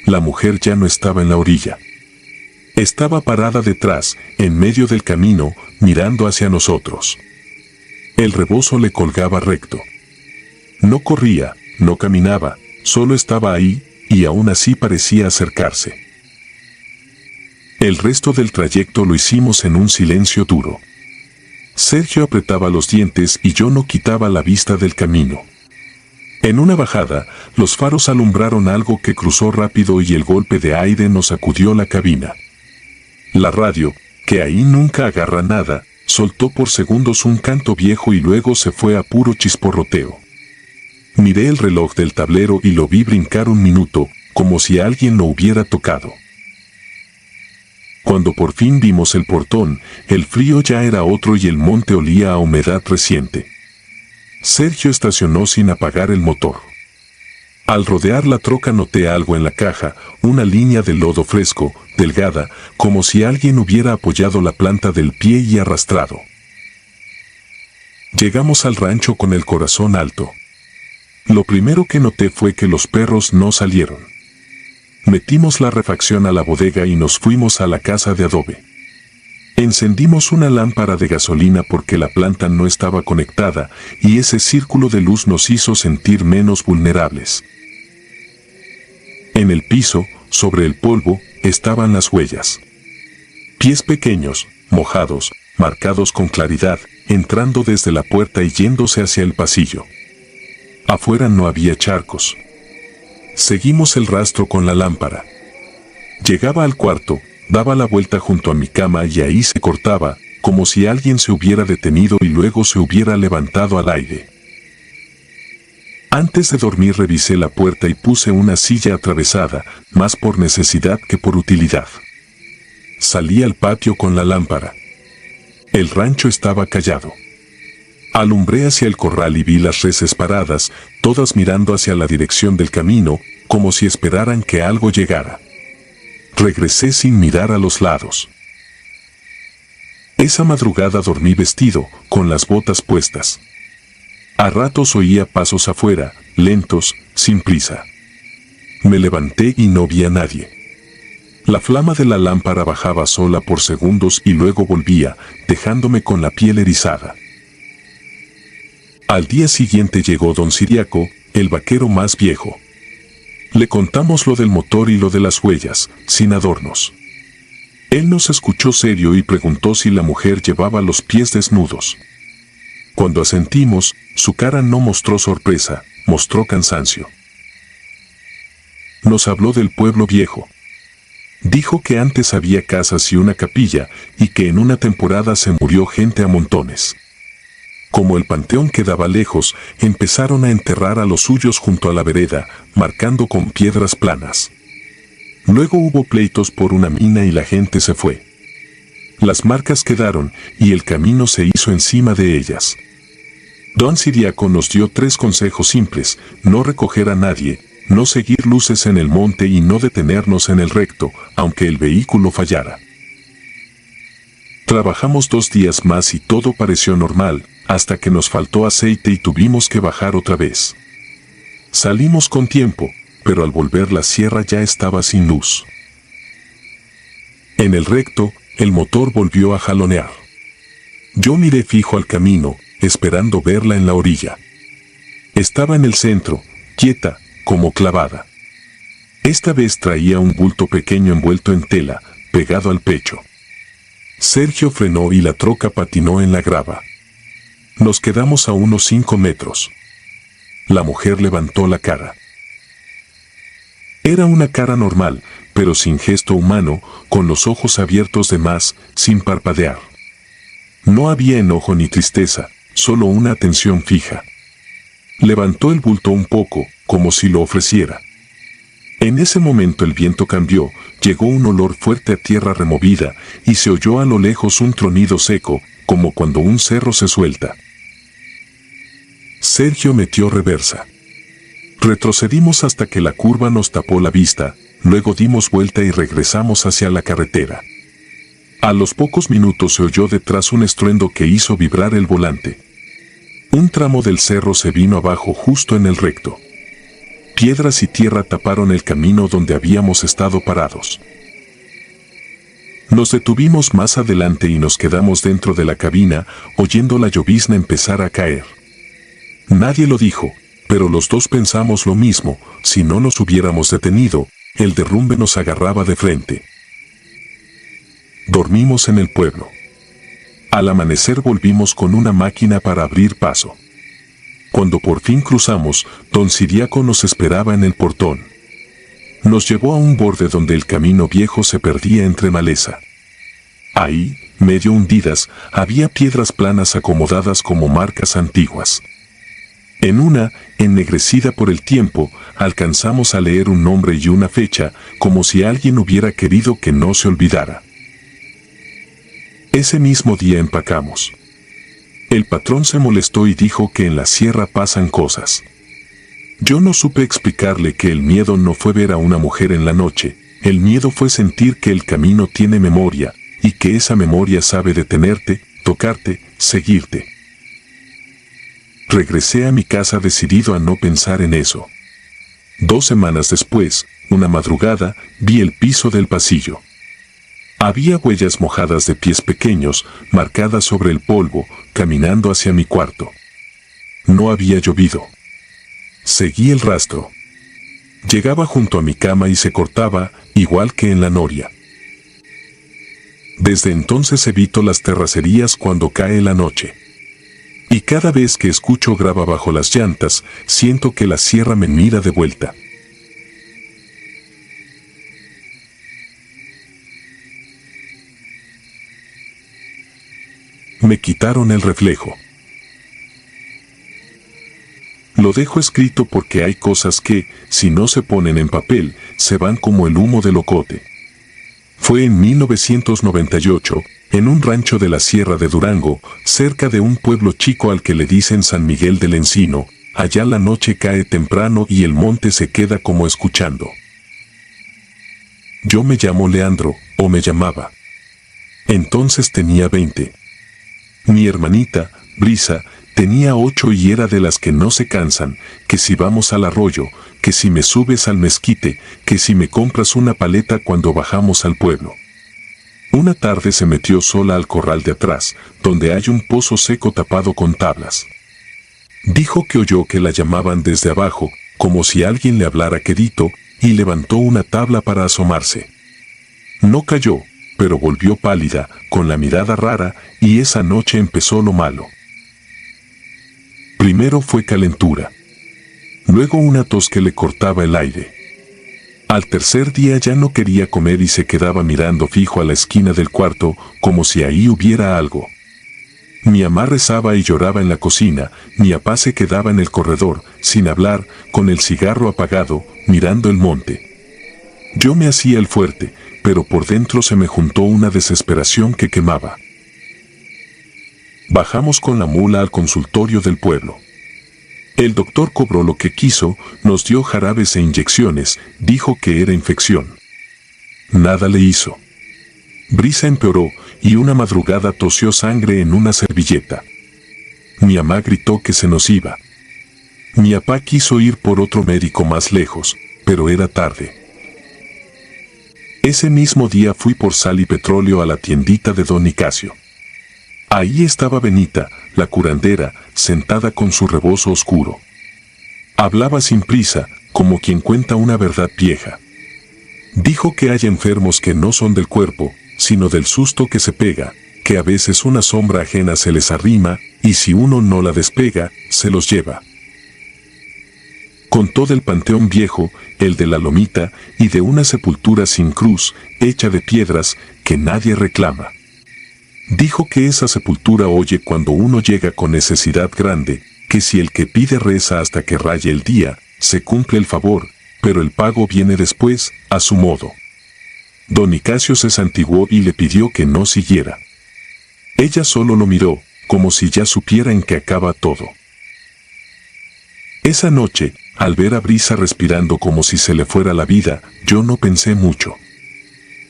La mujer ya no estaba en la orilla. Estaba parada detrás, en medio del camino, mirando hacia nosotros. El rebozo le colgaba recto. No corría, no caminaba, solo estaba ahí, y aún así parecía acercarse. El resto del trayecto lo hicimos en un silencio duro. Sergio apretaba los dientes y yo no quitaba la vista del camino. En una bajada, los faros alumbraron algo que cruzó rápido y el golpe de aire nos sacudió la cabina. La radio, que ahí nunca agarra nada, soltó por segundos un canto viejo y luego se fue a puro chisporroteo. Miré el reloj del tablero y lo vi brincar un minuto, como si alguien lo hubiera tocado. Cuando por fin vimos el portón, el frío ya era otro y el monte olía a humedad reciente. Sergio estacionó sin apagar el motor. Al rodear la troca noté algo en la caja, una línea de lodo fresco, delgada, como si alguien hubiera apoyado la planta del pie y arrastrado. Llegamos al rancho con el corazón alto. Lo primero que noté fue que los perros no salieron. Metimos la refacción a la bodega y nos fuimos a la casa de adobe. Encendimos una lámpara de gasolina porque la planta no estaba conectada y ese círculo de luz nos hizo sentir menos vulnerables. En el piso, sobre el polvo, estaban las huellas. Pies pequeños, mojados, marcados con claridad, entrando desde la puerta y yéndose hacia el pasillo. Afuera no había charcos. Seguimos el rastro con la lámpara. Llegaba al cuarto, daba la vuelta junto a mi cama y ahí se cortaba, como si alguien se hubiera detenido y luego se hubiera levantado al aire. Antes de dormir revisé la puerta y puse una silla atravesada, más por necesidad que por utilidad. Salí al patio con la lámpara. El rancho estaba callado. Alumbré hacia el corral y vi las reses paradas, todas mirando hacia la dirección del camino, como si esperaran que algo llegara. Regresé sin mirar a los lados. Esa madrugada dormí vestido, con las botas puestas. A ratos oía pasos afuera, lentos, sin prisa. Me levanté y no vi a nadie. La flama de la lámpara bajaba sola por segundos y luego volvía, dejándome con la piel erizada. Al día siguiente llegó don Ciriaco, el vaquero más viejo. Le contamos lo del motor y lo de las huellas, sin adornos. Él nos escuchó serio y preguntó si la mujer llevaba los pies desnudos. Cuando asentimos, su cara no mostró sorpresa, mostró cansancio. Nos habló del pueblo viejo. Dijo que antes había casas y una capilla, y que en una temporada se murió gente a montones. Como el panteón quedaba lejos, empezaron a enterrar a los suyos junto a la vereda, marcando con piedras planas. Luego hubo pleitos por una mina y la gente se fue. Las marcas quedaron, y el camino se hizo encima de ellas. Don Ciriaco nos dio 3 consejos simples: no recoger a nadie, no seguir luces en el monte y no detenernos en el recto, aunque el vehículo fallara. Trabajamos 2 días más y todo pareció normal, hasta que nos faltó aceite y tuvimos que bajar otra vez. Salimos con tiempo, pero al volver la sierra ya estaba sin luz. En el recto, el motor volvió a jalonear. Yo miré fijo al camino, esperando verla en la orilla. Estaba en el centro, quieta, como clavada. Esta vez traía un bulto pequeño envuelto en tela, pegado al pecho. Sergio frenó y la troca patinó en la grava. Nos quedamos a unos 5 metros. La mujer levantó la cara. Era una cara normal, pero sin gesto humano, con los ojos abiertos de más, sin parpadear. No había enojo ni tristeza, solo una atención fija. Levantó el bulto un poco, como si lo ofreciera. En ese momento el viento cambió, llegó un olor fuerte a tierra removida, y se oyó a lo lejos un tronido seco, como cuando un cerro se suelta. Sergio metió reversa. Retrocedimos hasta que la curva nos tapó la vista, luego dimos vuelta y regresamos hacia la carretera. A los pocos minutos se oyó detrás un estruendo que hizo vibrar el volante. Un tramo del cerro se vino abajo justo en el recto. Piedras y tierra taparon el camino donde habíamos estado parados. Nos detuvimos más adelante y nos quedamos dentro de la cabina, oyendo la llovizna empezar a caer. Nadie lo dijo, pero los dos pensamos lo mismo: si no nos hubiéramos detenido, el derrumbe nos agarraba de frente. Dormimos en el pueblo. Al amanecer volvimos con una máquina para abrir paso. Cuando por fin cruzamos, don Ciriaco nos esperaba en el portón. Nos llevó a un borde donde el camino viejo se perdía entre maleza. Ahí, medio hundidas, había piedras planas acomodadas como marcas antiguas. En una, ennegrecida por el tiempo, alcanzamos a leer un nombre y una fecha, como si alguien hubiera querido que no se olvidara. Ese mismo día empacamos. El patrón se molestó y dijo que en la sierra pasan cosas. Yo no supe explicarle que el miedo no fue ver a una mujer en la noche, el miedo fue sentir que el camino tiene memoria, y que esa memoria sabe detenerte, tocarte, seguirte. Regresé a mi casa decidido a no pensar en eso. 2 semanas después, una madrugada, vi el piso del pasillo. Había huellas mojadas de pies pequeños, marcadas sobre el polvo, caminando hacia mi cuarto. No había llovido. Seguí el rastro. Llegaba junto a mi cama y se cortaba, igual que en la noria. Desde entonces evito las terracerías cuando cae la noche. Y cada vez que escucho grava bajo las llantas, siento que la sierra me mira de vuelta. Me quitaron el reflejo. Lo dejo escrito porque hay cosas que, si no se ponen en papel, se van como el humo del ocote. Fue en 1998, en un rancho de la Sierra de Durango, cerca de un pueblo chico al que le dicen San Miguel del Encino. Allá la noche cae temprano y el monte se queda como escuchando. Yo me llamo Leandro, o me llamaba. Entonces tenía 20. Mi hermanita, Brisa, tenía 8 y era de las que no se cansan, que si vamos al arroyo, que si me subes al mezquite, que si me compras una paleta cuando bajamos al pueblo. Una tarde se metió sola al corral de atrás, donde hay un pozo seco tapado con tablas. Dijo que oyó que la llamaban desde abajo, como si alguien le hablara quedito, y levantó una tabla para asomarse. No cayó, pero volvió pálida, con la mirada rara, y esa noche empezó lo malo. Primero fue calentura. Luego una tos que le cortaba el aire. Al tercer día ya no quería comer y se quedaba mirando fijo a la esquina del cuarto, como si ahí hubiera algo. Mi mamá rezaba y lloraba en la cocina, mi papá se quedaba en el corredor, sin hablar, con el cigarro apagado, mirando el monte. Yo me hacía el fuerte, pero por dentro se me juntó una desesperación que quemaba. Bajamos con la mula al consultorio del pueblo. El doctor cobró lo que quiso, nos dio jarabes e inyecciones, dijo que era infección. Nada le hizo. Brisa empeoró, y una madrugada tosió sangre en una servilleta. Mi mamá gritó que se nos iba. Mi papá quiso ir por otro médico más lejos, pero era tarde. Ese mismo día fui por sal y petróleo a la tiendita de don Nicasio. Ahí estaba Benita, la curandera, sentada con su rebozo oscuro. Hablaba sin prisa, como quien cuenta una verdad vieja. Dijo que hay enfermos que no son del cuerpo, sino del susto que se pega, que a veces una sombra ajena se les arrima, y si uno no la despega, se los lleva. Contó del panteón viejo, el de la lomita, y de una sepultura sin cruz, hecha de piedras, que nadie reclama. Dijo que esa sepultura oye cuando uno llega con necesidad grande, que si el que pide reza hasta que raye el día, se cumple el favor, pero el pago viene después, a su modo. Don Nicasio se santiguó y le pidió que no siguiera. Ella solo lo miró, como si ya supiera en qué acaba todo. Esa noche, al ver a Brisa respirando como si se le fuera la vida, yo no pensé mucho.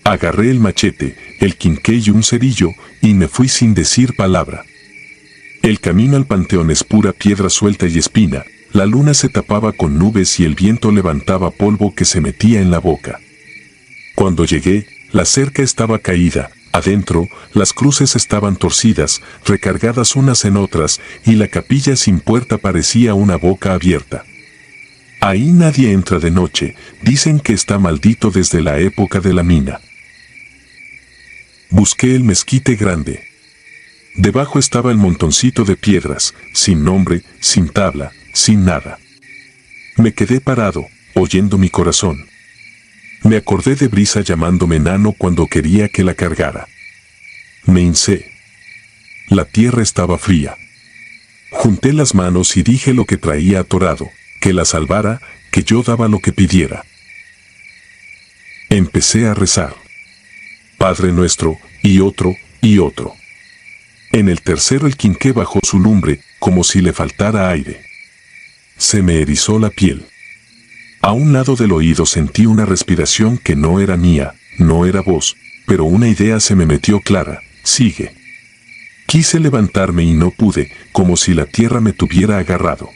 Agarré el machete, el quinqué y un cerillo, y me fui sin decir palabra. El camino al panteón es pura piedra suelta y espina, la luna se tapaba con nubes y el viento levantaba polvo que se metía en la boca. Cuando llegué, la cerca estaba caída, adentro, las cruces estaban torcidas, recargadas unas en otras, y la capilla sin puerta parecía una boca abierta. Ahí nadie entra de noche, dicen que está maldito desde la época de la mina. Busqué el mezquite grande. Debajo estaba el montoncito de piedras, sin nombre, sin tabla, sin nada. Me quedé parado, oyendo mi corazón. Me acordé de Brisa llamándome enano cuando quería que la cargara. Me hincé. La tierra estaba fría. Junté las manos y dije lo que traía atorado, que la salvara, que yo daba lo que pidiera. Empecé a rezar. Padre nuestro, y otro, y otro. En el tercero el quinqué bajó su lumbre, como si le faltara aire. Se me erizó la piel. A un lado del oído sentí una respiración que no era mía, no era voz, pero una idea se me metió clara: sigue. Quise levantarme y no pude, como si la tierra me tuviera agarrado.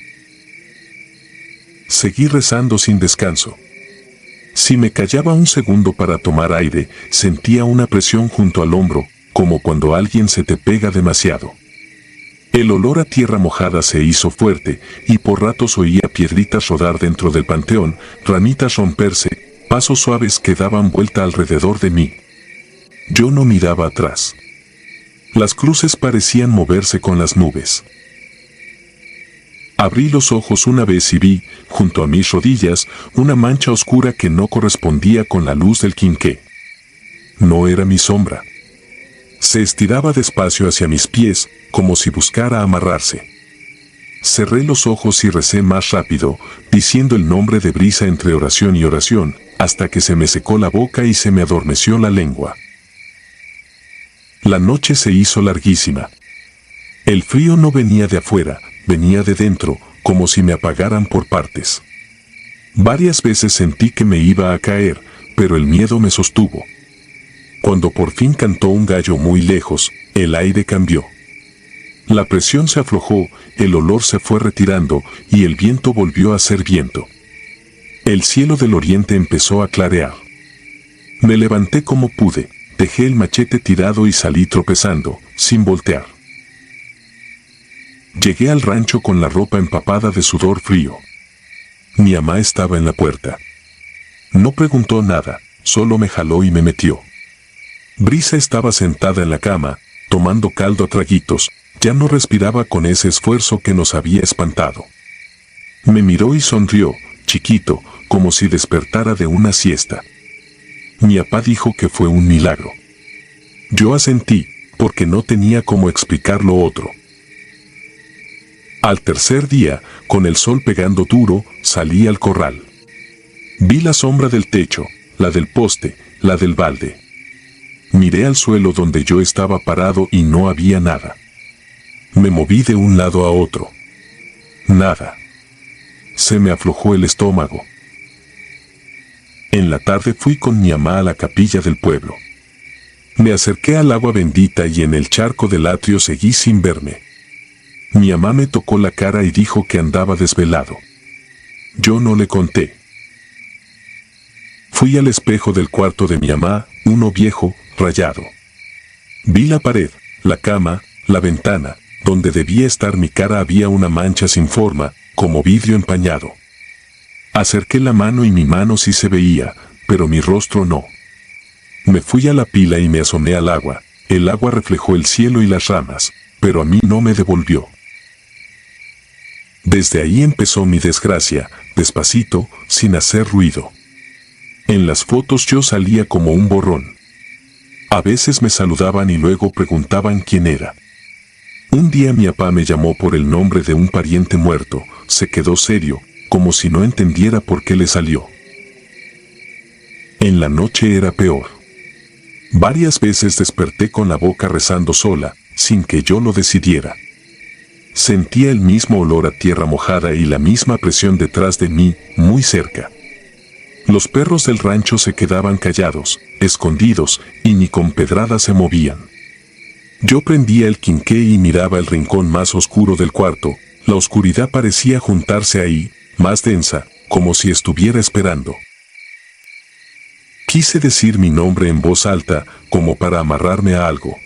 Seguí rezando sin descanso. Si me callaba un segundo para tomar aire, sentía una presión junto al hombro, como cuando alguien se te pega demasiado. El olor a tierra mojada se hizo fuerte, y por ratos oía piedritas rodar dentro del panteón, ramitas romperse, pasos suaves que daban vuelta alrededor de mí. Yo no miraba atrás. Las cruces parecían moverse con las nubes. Abrí los ojos una vez y vi, junto a mis rodillas, una mancha oscura que no correspondía con la luz del quinqué. No era mi sombra. Se estiraba despacio hacia mis pies, como si buscara amarrarse. Cerré los ojos y recé más rápido, diciendo el nombre de Brisa entre oración y oración, hasta que se me secó la boca y se me adormeció la lengua. La noche se hizo larguísima. El frío no venía de afuera, venía de dentro, como si me apagaran por partes. Varias veces sentí que me iba a caer, pero el miedo me sostuvo. Cuando por fin cantó un gallo muy lejos, el aire cambió. La presión se aflojó, el olor se fue retirando y el viento volvió a ser viento. El cielo del oriente empezó a clarear. Me levanté como pude, dejé el machete tirado y salí tropezando, sin voltear. Llegué al rancho con la ropa empapada de sudor frío. Mi mamá estaba en la puerta. No preguntó nada, solo me jaló y me metió. Brisa estaba sentada en la cama, tomando caldo a traguitos, ya no respiraba con ese esfuerzo que nos había espantado. Me miró y sonrió, chiquito, como si despertara de una siesta. Mi papá dijo que fue un milagro. Yo asentí, porque no tenía cómo explicar lo otro. Al tercer día, con el sol pegando duro, salí al corral. Vi la sombra del techo, la del poste, la del balde. Miré al suelo donde yo estaba parado y no había nada. Me moví de un lado a otro. Nada. Se me aflojó el estómago. En la tarde fui con mi mamá a la capilla del pueblo. Me acerqué al agua bendita y en el charco del atrio seguí sin verme. Mi mamá me tocó la cara y dijo que andaba desvelado. Yo no le conté. Fui al espejo del cuarto de mi mamá, uno viejo, rayado. Vi la pared, la cama, la ventana, donde debía estar mi cara había una mancha sin forma, como vidrio empañado. Acerqué la mano y mi mano sí se veía, pero mi rostro no. Me fui a la pila y me asomé al agua. El agua reflejó el cielo y las ramas, pero a mí no me devolvió. Desde ahí empezó mi desgracia, despacito, sin hacer ruido. En las fotos yo salía como un borrón. A veces me saludaban y luego preguntaban quién era. Un día mi papá me llamó por el nombre de un pariente muerto, se quedó serio, como si no entendiera por qué le salió. En la noche era peor. Varias veces desperté con la boca rezando sola, sin que yo lo decidiera. Sentía el mismo olor a tierra mojada y la misma presión detrás de mí, muy cerca. Los perros del rancho se quedaban callados, escondidos, y ni con pedradas se movían. Yo prendía el quinqué y miraba el rincón más oscuro del cuarto. La oscuridad parecía juntarse ahí, más densa, como si estuviera esperando. Quise decir mi nombre en voz alta, como para amarrarme a algo.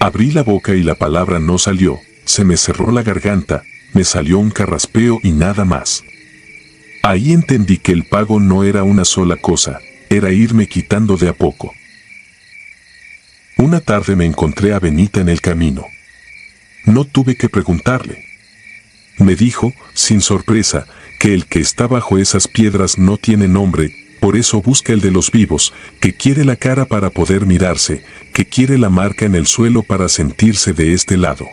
Abrí la boca y la palabra no salió, se me cerró la garganta, me salió un carraspeo y nada más. Ahí entendí que el pago no era una sola cosa, era irme quitando de a poco. Una tarde me encontré a Benita en el camino. No tuve que preguntarle. Me dijo, sin sorpresa, que el que está bajo esas piedras no tiene nombre, por eso busca el de los vivos, que quiere la cara para poder mirarse, que quiere la marca en el suelo para sentirse de este lado.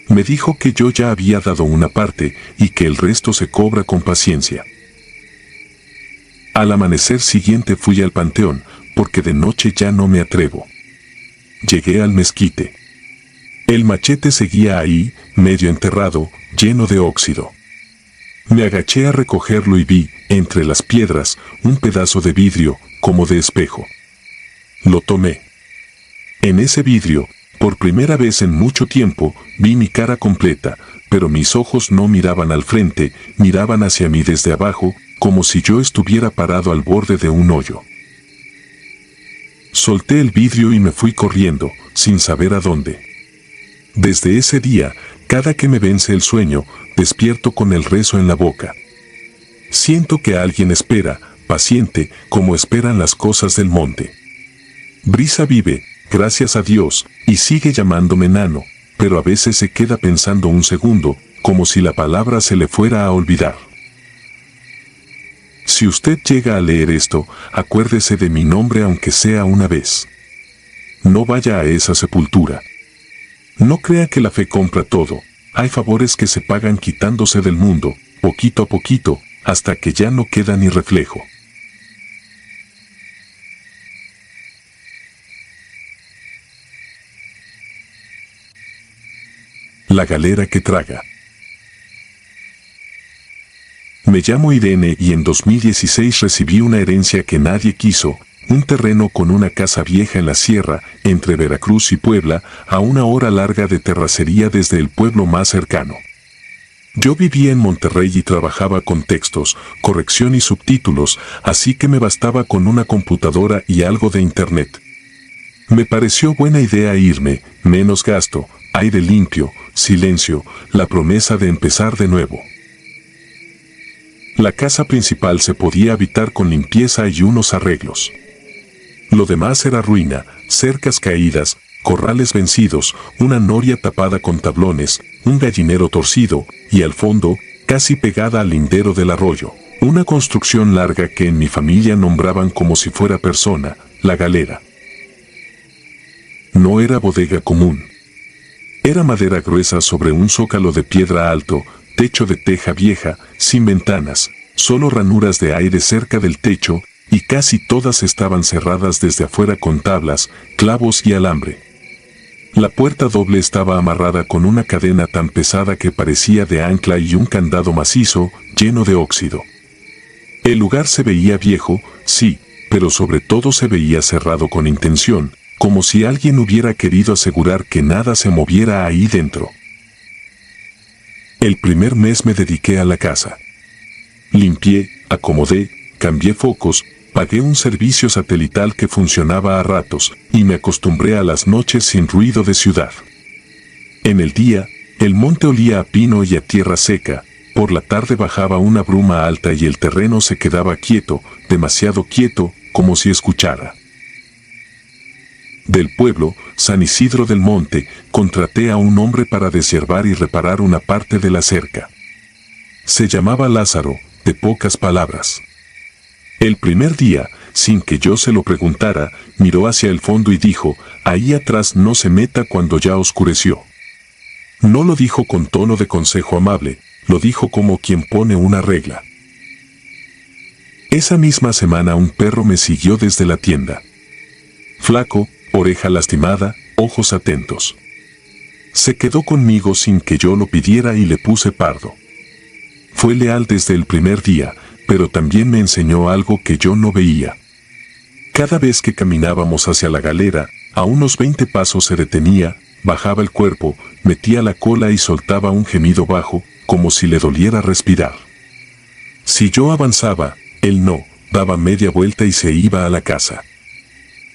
Me dijo que yo ya había dado una parte y que el resto se cobra con paciencia. Al amanecer siguiente fui al panteón, porque de noche ya no me atrevo. Llegué al mezquite. El machete seguía ahí, medio enterrado, lleno de óxido. Me agaché a recogerlo y vi, entre las piedras, un pedazo de vidrio, como de espejo. Lo tomé. En ese vidrio, por primera vez en mucho tiempo, vi mi cara completa, pero mis ojos no miraban al frente, miraban hacia mí desde abajo, como si yo estuviera parado al borde de un hoyo. Solté el vidrio y me fui corriendo, sin saber a dónde. Desde ese día, cada que me vence el sueño, despierto con el rezo en la boca. Siento que alguien espera, paciente, como esperan las cosas del monte. Brisa vive, gracias a Dios, y sigue llamándome nano, pero a veces se queda pensando un segundo, como si la palabra se le fuera a olvidar. Si usted llega a leer esto, acuérdese de mi nombre aunque sea una vez. No vaya a esa sepultura. No crea que la fe compra todo. Hay favores que se pagan quitándose del mundo, poquito a poquito, hasta que ya no queda ni reflejo. La galera que traga. Me llamo Irene y en 2016 recibí una herencia que nadie quiso, un terreno con una casa vieja en la sierra, entre Veracruz y Puebla, a una hora larga de terracería desde el pueblo más cercano. Yo vivía en Monterrey y trabajaba con textos, corrección y subtítulos, así que me bastaba con una computadora y algo de internet. Me pareció buena idea irme, menos gasto, aire limpio, silencio, la promesa de empezar de nuevo. La casa principal se podía habitar con limpieza y unos arreglos. Lo demás era ruina, cercas caídas, corrales vencidos, una noria tapada con tablones, un gallinero torcido, y al fondo, casi pegada al lindero del arroyo, una construcción larga que en mi familia nombraban como si fuera persona, la galera. No era bodega común. Era madera gruesa sobre un zócalo de piedra alto, techo de teja vieja, sin ventanas, solo ranuras de aire cerca del techo, y casi todas estaban cerradas desde afuera con tablas, clavos y alambre. La puerta doble estaba amarrada con una cadena tan pesada que parecía de ancla y un candado macizo, lleno de óxido. El lugar se veía viejo, sí, pero sobre todo se veía cerrado con intención, como si alguien hubiera querido asegurar que nada se moviera ahí dentro. El primer mes me dediqué a la casa. Limpié, acomodé, cambié focos, pagué un servicio satelital que funcionaba a ratos, y me acostumbré a las noches sin ruido de ciudad. En el día, el monte olía a pino y a tierra seca, por la tarde bajaba una bruma alta y el terreno se quedaba quieto, demasiado quieto, como si escuchara. Del pueblo, San Isidro del Monte, contraté a un hombre para deshiervar y reparar una parte de la cerca. Se llamaba Lázaro, de pocas palabras. El primer día, sin que yo se lo preguntara, miró hacia el fondo y dijo, ahí atrás no se meta cuando ya oscureció. No lo dijo con tono de consejo amable, lo dijo como quien pone una regla. Esa misma semana un perro me siguió desde la tienda. Flaco, oreja lastimada, ojos atentos. Se quedó conmigo sin que yo lo pidiera y le puse pardo. Fue leal desde el primer día, pero también me enseñó algo que yo no veía. Cada vez que caminábamos hacia la galera, a unos 20 pasos se detenía, bajaba el cuerpo, metía la cola y soltaba un gemido bajo, como si le doliera respirar. Si yo avanzaba, él no, daba media vuelta y se iba a la casa.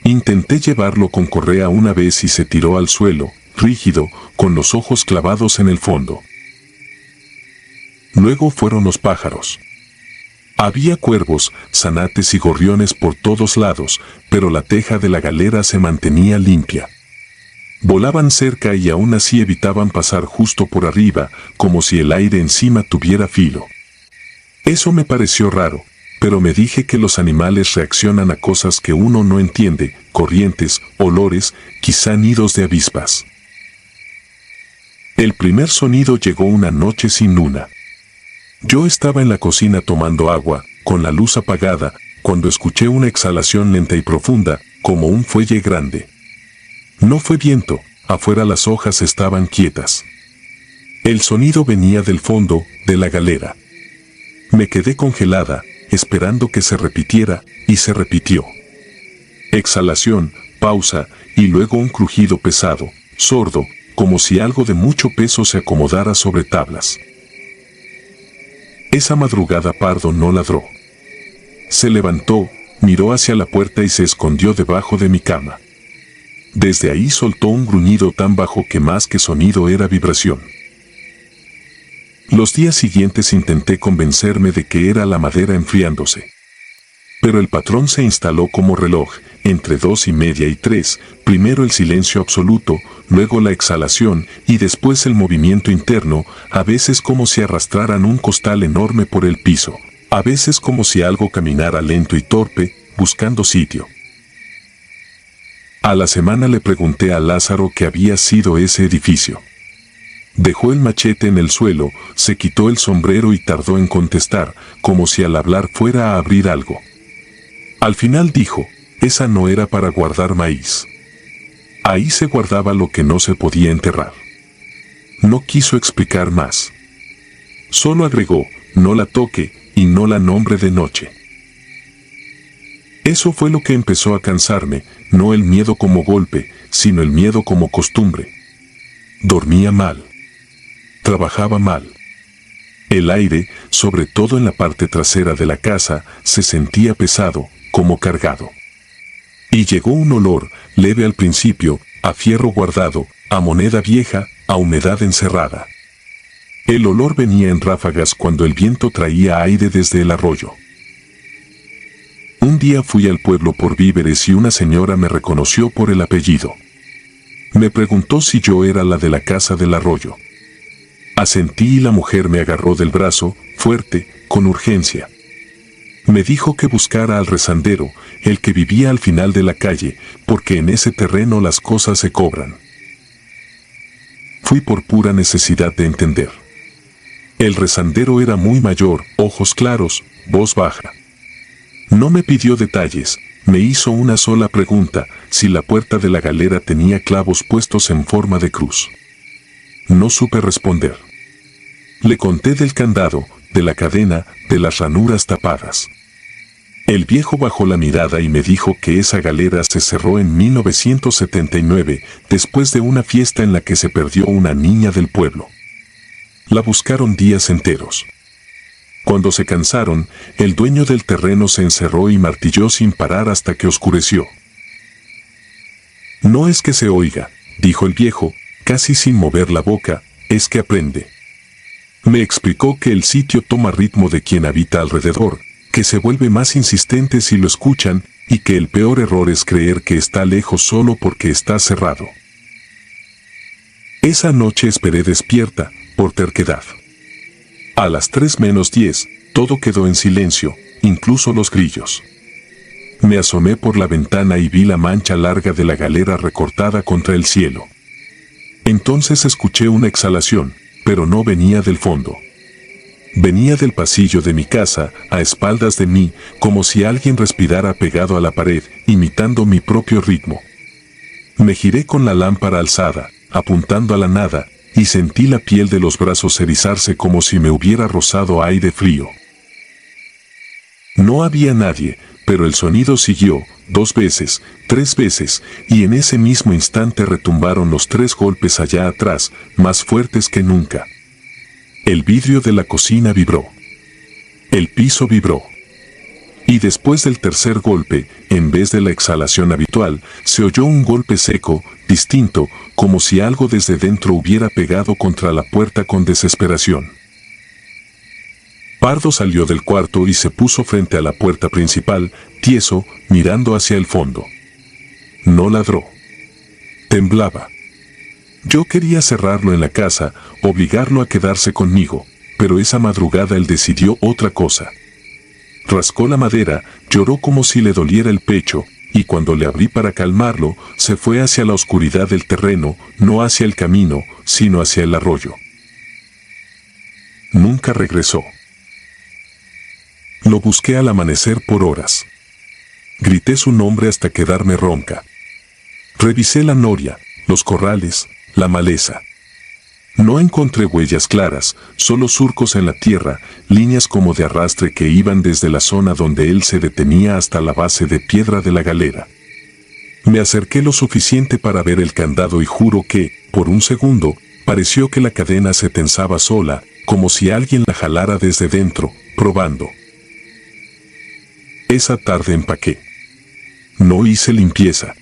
Intenté llevarlo con correa una vez y se tiró al suelo, rígido, con los ojos clavados en el fondo. Luego fueron los pájaros. Había cuervos, zanates y gorriones por todos lados, pero la teja de la galera se mantenía limpia. Volaban cerca y aún así evitaban pasar justo por arriba, como si el aire encima tuviera filo. Eso me pareció raro, pero me dije que los animales reaccionan a cosas que uno no entiende, corrientes, olores, quizá nidos de avispas. El primer sonido llegó una noche sin luna. Yo estaba en la cocina tomando agua, con la luz apagada, cuando escuché una exhalación lenta y profunda, como un fuelle grande. No fue viento, afuera las hojas estaban quietas. El sonido venía del fondo, de la galera. Me quedé congelada, esperando que se repitiera, y se repitió. Exhalación, pausa, y luego un crujido pesado, sordo, como si algo de mucho peso se acomodara sobre tablas. Esa madrugada Pardo no ladró. Se levantó, miró hacia la puerta y se escondió debajo de mi cama. Desde ahí soltó un gruñido tan bajo que más que sonido era vibración. Los días siguientes intenté convencerme de que era la madera enfriándose. Pero el patrón se instaló como reloj, entre 2:30 y 3, primero el silencio absoluto, luego la exhalación y después el movimiento interno, a veces como si arrastraran un costal enorme por el piso, a veces como si algo caminara lento y torpe, buscando sitio. A la semana le pregunté a Lázaro qué había sido ese edificio. Dejó el machete en el suelo, se quitó el sombrero y tardó en contestar, como si al hablar fuera a abrir algo. Al final dijo, esa no era para guardar maíz. Ahí se guardaba lo que no se podía enterrar. No quiso explicar más. Solo agregó, no la toque y no la nombre de noche. Eso fue lo que empezó a cansarme, no el miedo como golpe, sino el miedo como costumbre. Dormía mal. Trabajaba mal. El aire, sobre todo en la parte trasera de la casa, se sentía pesado, como cargado. Y llegó un olor, leve al principio, a fierro guardado, a moneda vieja, a humedad encerrada. El olor venía en ráfagas cuando el viento traía aire desde el arroyo. Un día fui al pueblo por víveres y una señora me reconoció por el apellido. Me preguntó si yo era la de la casa del arroyo. Asentí y la mujer me agarró del brazo, fuerte, con urgencia. Me dijo que buscara al rezandero, el que vivía al final de la calle, porque en ese terreno las cosas se cobran. Fui por pura necesidad de entender. El rezandero era muy mayor, ojos claros, voz baja. No me pidió detalles, me hizo una sola pregunta, si la puerta de la galera tenía clavos puestos en forma de cruz. No supe responder. Le conté del candado, de la cadena, de las ranuras tapadas. El viejo bajó la mirada y me dijo que esa galera se cerró en 1979, después de una fiesta en la que se perdió una niña del pueblo. La buscaron días enteros. Cuando se cansaron, el dueño del terreno se encerró y martilló sin parar hasta que oscureció. No es que se oiga, dijo el viejo, casi sin mover la boca, es que aprende. Me explicó que el sitio toma ritmo de quien habita alrededor, que se vuelve más insistente si lo escuchan, y que el peor error es creer que está lejos solo porque está cerrado. Esa noche esperé despierta, por terquedad. A las 3:10, todo quedó en silencio, incluso los grillos. Me asomé por la ventana y vi la mancha larga de la galera recortada contra el cielo. Entonces escuché una exhalación, pero no venía del fondo. Venía del pasillo de mi casa, a espaldas de mí, como si alguien respirara pegado a la pared, imitando mi propio ritmo. Me giré con la lámpara alzada, apuntando a la nada, y sentí la piel de los brazos erizarse como si me hubiera rozado aire frío. No había nadie, pero el sonido siguió, 2 veces, 3 veces, y en ese mismo instante retumbaron los 3 golpes allá atrás, más fuertes que nunca. El vidrio de la cocina vibró. El piso vibró. Y después del tercer golpe, en vez de la exhalación habitual, se oyó un golpe seco, distinto, como si algo desde dentro hubiera pegado contra la puerta con desesperación. Pardo salió del cuarto y se puso frente a la puerta principal, tieso, mirando hacia el fondo. No ladró. Temblaba. Yo quería cerrarlo en la casa, obligarlo a quedarse conmigo, pero esa madrugada él decidió otra cosa. Rascó la madera, lloró como si le doliera el pecho, y cuando le abrí para calmarlo, se fue hacia la oscuridad del terreno, no hacia el camino, sino hacia el arroyo. Nunca regresó. Lo busqué al amanecer por horas. Grité su nombre hasta quedarme ronca. Revisé la noria, los corrales, la maleza. No encontré huellas claras, solo surcos en la tierra, líneas como de arrastre que iban desde la zona donde él se detenía hasta la base de piedra de la galera. Me acerqué lo suficiente para ver el candado y juro que, por un segundo, pareció que la cadena se tensaba sola, como si alguien la jalara desde dentro, probando. Esa tarde empaqué. No hice limpieza.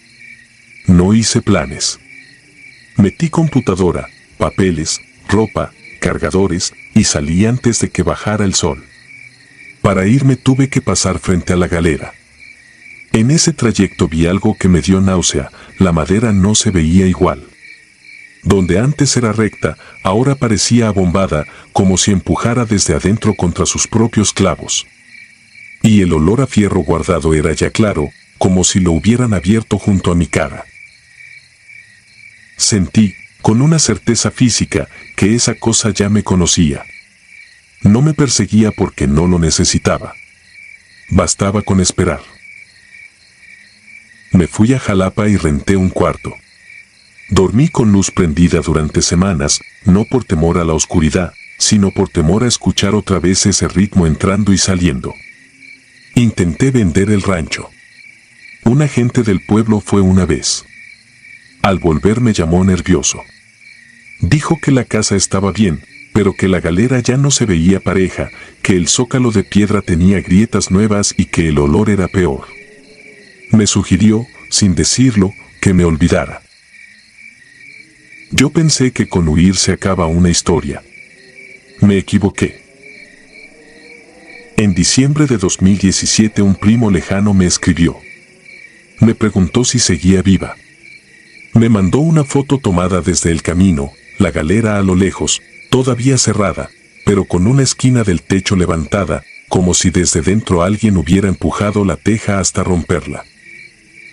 No hice planes. Metí computadora, papeles, ropa, cargadores, y salí antes de que bajara el sol. Para irme tuve que pasar frente a la galera. En ese trayecto vi algo que me dio náusea, la madera no se veía igual. Donde antes era recta, ahora parecía abombada, como si empujara desde adentro contra sus propios clavos. Y el olor a fierro guardado era ya claro, como si lo hubieran abierto junto a mi cara. Sentí, con una certeza física, que esa cosa ya me conocía. No me perseguía porque no lo necesitaba. Bastaba con esperar. Me fui a Jalapa y renté un cuarto. Dormí con luz prendida durante semanas, no por temor a la oscuridad, sino por temor a escuchar otra vez ese ritmo entrando y saliendo. Intenté vender el rancho. Un agente del pueblo fue una vez. Al volver me llamó nervioso. Dijo que la casa estaba bien, pero que la galera ya no se veía pareja, que el zócalo de piedra tenía grietas nuevas y que el olor era peor. Me sugirió, sin decirlo, que me olvidara. Yo pensé que con huir se acaba una historia. Me equivoqué. En diciembre de 2017 un primo lejano me escribió. Me preguntó si seguía viva. Me mandó una foto tomada desde el camino, la galera a lo lejos, todavía cerrada, pero con una esquina del techo levantada, como si desde dentro alguien hubiera empujado la teja hasta romperla.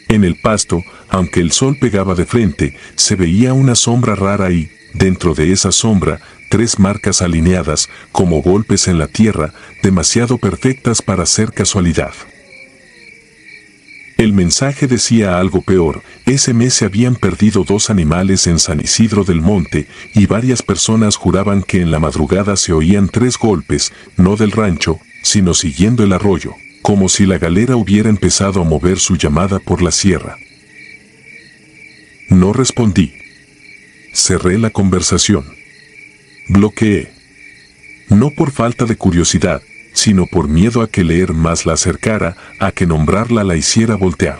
En el pasto, aunque el sol pegaba de frente, se veía una sombra rara y, dentro de esa sombra, 3 marcas alineadas, como golpes en la tierra, demasiado perfectas para ser casualidad. El mensaje decía algo peor, ese mes se habían perdido 2 animales en San Isidro del Monte, y varias personas juraban que en la madrugada se oían 3 golpes, no del rancho, sino siguiendo el arroyo, como si la galera hubiera empezado a mover su llamada por la sierra. No respondí. Cerré la conversación. Bloqueé. No por falta de curiosidad, sino por miedo a que leer más la acercara, a que nombrarla la hiciera voltear.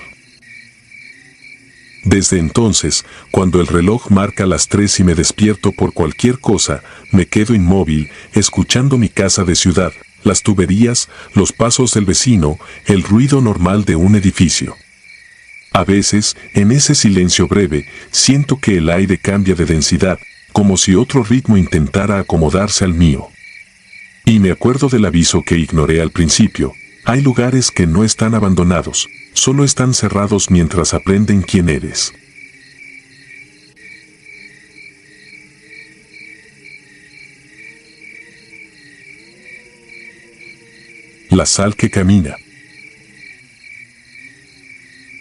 Desde entonces, cuando el reloj marca las 3 y me despierto por cualquier cosa, me quedo inmóvil, escuchando mi casa de ciudad, las tuberías, los pasos del vecino, el ruido normal de un edificio. A veces, en ese silencio breve, siento que el aire cambia de densidad, como si otro ritmo intentara acomodarse al mío. Y me acuerdo del aviso que ignoré al principio. Hay lugares que no están abandonados, solo están cerrados mientras aprenden quién eres. la sal que camina.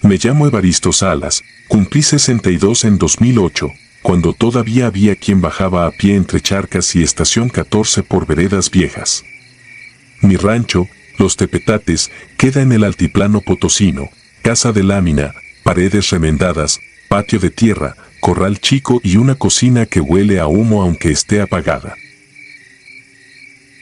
Me llamo Evaristo Salas, cumplí 62 en 2008, cuando todavía había quien bajaba a pie entre Charcas y Estación 14 por veredas viejas. Mi rancho, Los Tepetates, queda en el altiplano potosino, casa de lámina, paredes remendadas, patio de tierra, corral chico y una cocina que huele a humo aunque esté apagada.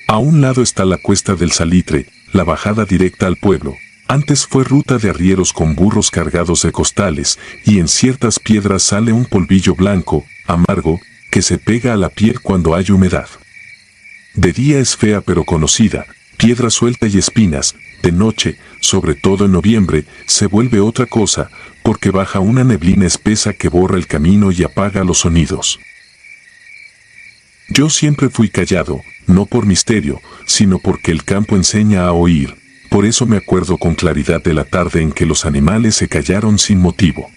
A un lado está la cuesta del Salitre, la bajada directa al pueblo. Antes fue ruta de arrieros con burros cargados de costales, y en ciertas piedras sale un polvillo blanco, amargo, que se pega a la piel cuando hay humedad. De día es fea pero conocida, piedra suelta y espinas. De noche, sobre todo en noviembre, se vuelve otra cosa, porque baja una neblina espesa que borra el camino y apaga los sonidos. Yo siempre fui callado, no por misterio, sino porque el campo enseña a oír. Por eso me acuerdo con claridad de la tarde en que los animales se callaron sin motivo.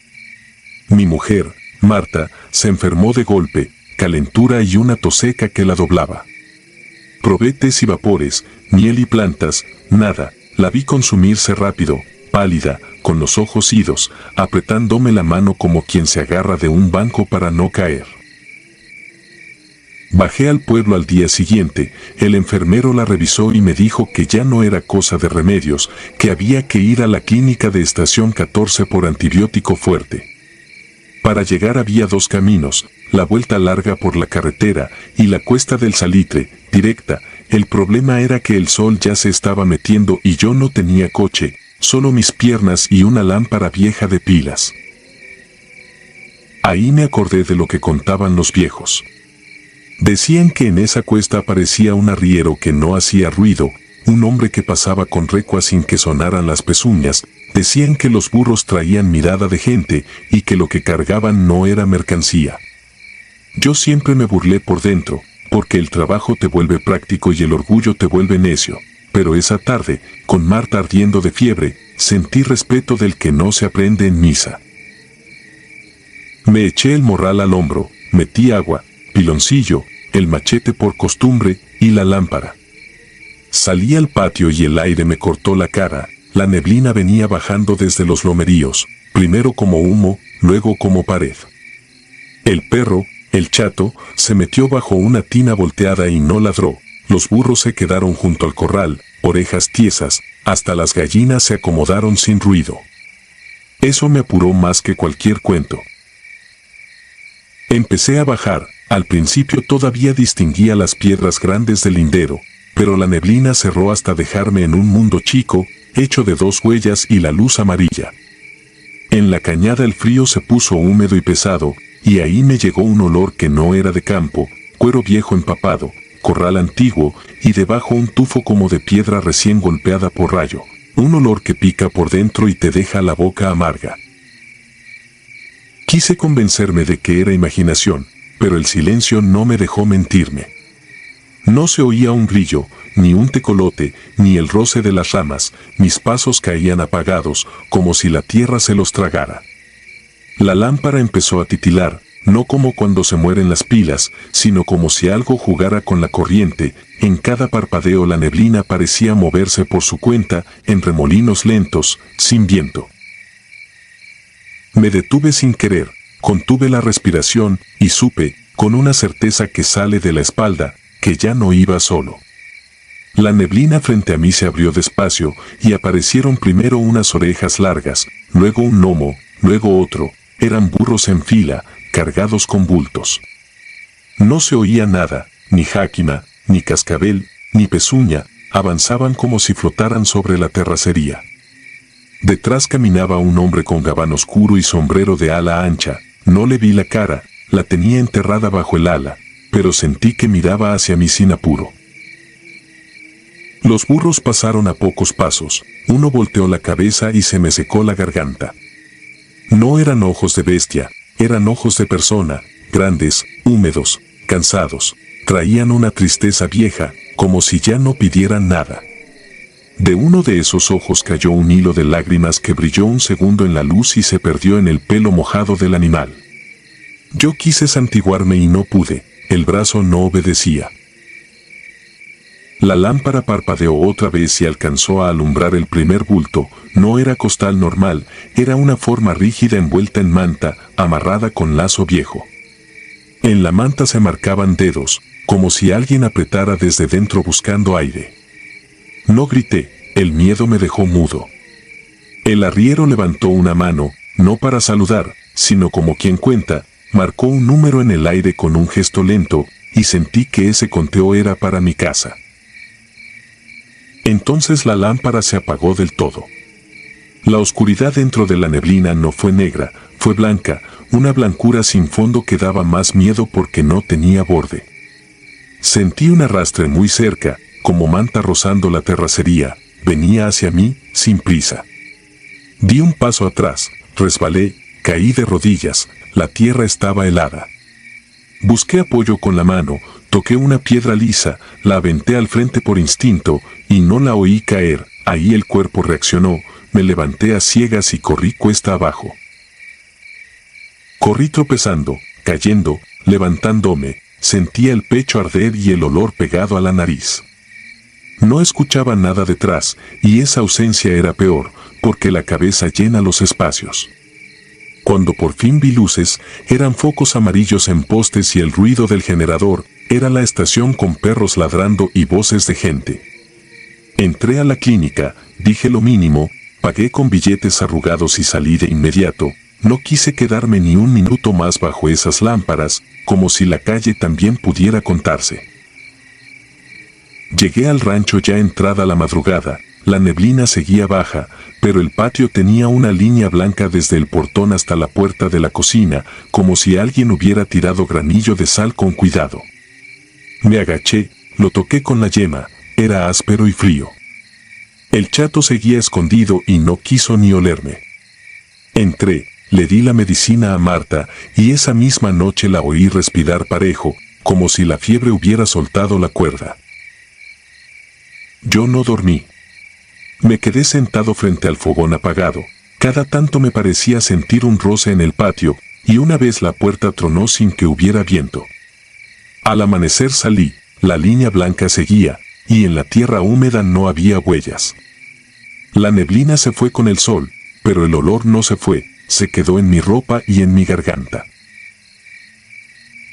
Mi mujer, Marta, se enfermó de golpe, calentura y una tos seca que la doblaba. Probé tés y vapores, miel y plantas, nada, la vi consumirse rápido, pálida, con los ojos idos, apretándome la mano como quien se agarra de un banco para no caer. Bajé al pueblo al día siguiente, el enfermero la revisó y me dijo que ya no era cosa de remedios, que había que ir a la clínica de Estación 14 por antibiótico fuerte. Para llegar había dos caminos, la vuelta larga por la carretera y la cuesta del Salitre, directa. El problema era que el sol ya se estaba metiendo y yo no tenía coche, solo mis piernas y una lámpara vieja de pilas. Ahí me acordé de lo que contaban los viejos. Decían que en esa cuesta aparecía un arriero que no hacía ruido, un hombre que pasaba con recua sin que sonaran las pezuñas. Decían que los burros traían mirada de gente y que lo que cargaban no era mercancía. Yo siempre me burlé por dentro, porque el trabajo te vuelve práctico y el orgullo te vuelve necio. Pero esa tarde, con Marta ardiendo de fiebre, sentí respeto del que no se aprende en misa. Me eché el morral al hombro, metí agua, piloncillo, el machete por costumbre y la lámpara. Salí al patio y el aire me cortó la cara. La neblina venía bajando desde los lomeríos, primero como humo, luego como pared. El perro, el chato, se metió bajo una tina volteada y no ladró. Los burros se quedaron junto al corral, orejas tiesas, hasta las gallinas se acomodaron sin ruido. Eso me apuró más que cualquier cuento. Empecé a bajar. Al principio todavía distinguía las piedras grandes del lindero, pero la neblina cerró hasta dejarme en un mundo chico, hecho de dos huellas y la luz amarilla. En la cañada el frío se puso húmedo y pesado, y ahí me llegó un olor que no era de campo, cuero viejo empapado, corral antiguo, y debajo un tufo como de piedra recién golpeada por rayo, un olor que pica por dentro y te deja la boca amarga. Quise convencerme de que era imaginación, pero el silencio no me dejó mentirme. No se oía un grillo, ni un tecolote, ni el roce de las ramas. Mis pasos caían apagados, como si la tierra se los tragara. La lámpara empezó a titilar, no como cuando se mueren las pilas, sino como si algo jugara con la corriente. En cada parpadeo la neblina parecía moverse por su cuenta, en remolinos lentos, sin viento. Me detuve sin querer, contuve la respiración, y supe, con una certeza que sale de la espalda, que ya no iba solo. La neblina frente a mí se abrió despacio, y aparecieron primero unas orejas largas, luego un lomo, luego otro. Eran burros en fila, cargados con bultos. No se oía nada, ni jáquima, ni cascabel, ni pezuña, avanzaban como si flotaran sobre la terracería. Detrás caminaba un hombre con gabán oscuro y sombrero de ala ancha. No le vi la cara, la tenía enterrada bajo el ala, pero sentí que miraba hacia mí sin apuro. Los burros pasaron a pocos pasos, uno volteó la cabeza y se me secó la garganta. No eran ojos de bestia, eran ojos de persona, grandes, húmedos, cansados, traían una tristeza vieja, como si ya no pidieran nada. De uno de esos ojos cayó un hilo de lágrimas que brilló un segundo en la luz y se perdió en el pelo mojado del animal. Yo quise santiguarme y no pude, el brazo no obedecía. La lámpara parpadeó otra vez y alcanzó a alumbrar el primer bulto. No era costal normal, era una forma rígida envuelta en manta, amarrada con lazo viejo. En la manta se marcaban dedos, como si alguien apretara desde dentro buscando aire. No grité, el miedo me dejó mudo. El arriero levantó una mano, no para saludar, sino como quien cuenta, marcó un número en el aire con un gesto lento, y sentí que ese conteo era para mi casa. Entonces la lámpara se apagó del todo. La oscuridad dentro de la neblina no fue negra, fue blanca, una blancura sin fondo que daba más miedo porque no tenía borde. Sentí un arrastre muy cerca, como manta rozando la terracería, venía hacia mí, sin prisa. Di un paso atrás, resbalé, caí de rodillas, la tierra estaba helada. Busqué apoyo con la mano, toqué una piedra lisa, la aventé al frente por instinto, y no la oí caer, ahí el cuerpo reaccionó, me levanté a ciegas y corrí cuesta abajo. Corrí tropezando, cayendo, levantándome, sentía el pecho arder y el olor pegado a la nariz. No escuchaba nada detrás, y esa ausencia era peor, porque la cabeza llena los espacios. Cuando por fin vi luces, eran focos amarillos en postes y el ruido del generador, era la estación con perros ladrando y voces de gente. Entré a la clínica, dije lo mínimo, pagué con billetes arrugados y salí de inmediato. No quise quedarme ni un minuto más bajo esas lámparas, como si la calle también pudiera contarse. Llegué al rancho ya entrada la madrugada, la neblina seguía baja, pero el patio tenía una línea blanca desde el portón hasta la puerta de la cocina, como si alguien hubiera tirado granillo de sal con cuidado. Me agaché, lo toqué con la yema, era áspero y frío. El chato seguía escondido y no quiso ni olerme. Entré, le di la medicina a Marta, y esa misma noche la oí respirar parejo, como si la fiebre hubiera soltado la cuerda. Yo no dormí. Me quedé sentado frente al fogón apagado. Cada tanto me parecía sentir un roce en el patio, y una vez la puerta tronó sin que hubiera viento. Al amanecer salí, la línea blanca seguía, y en la tierra húmeda no había huellas. La neblina se fue con el sol, pero el olor no se fue, se quedó en mi ropa y en mi garganta.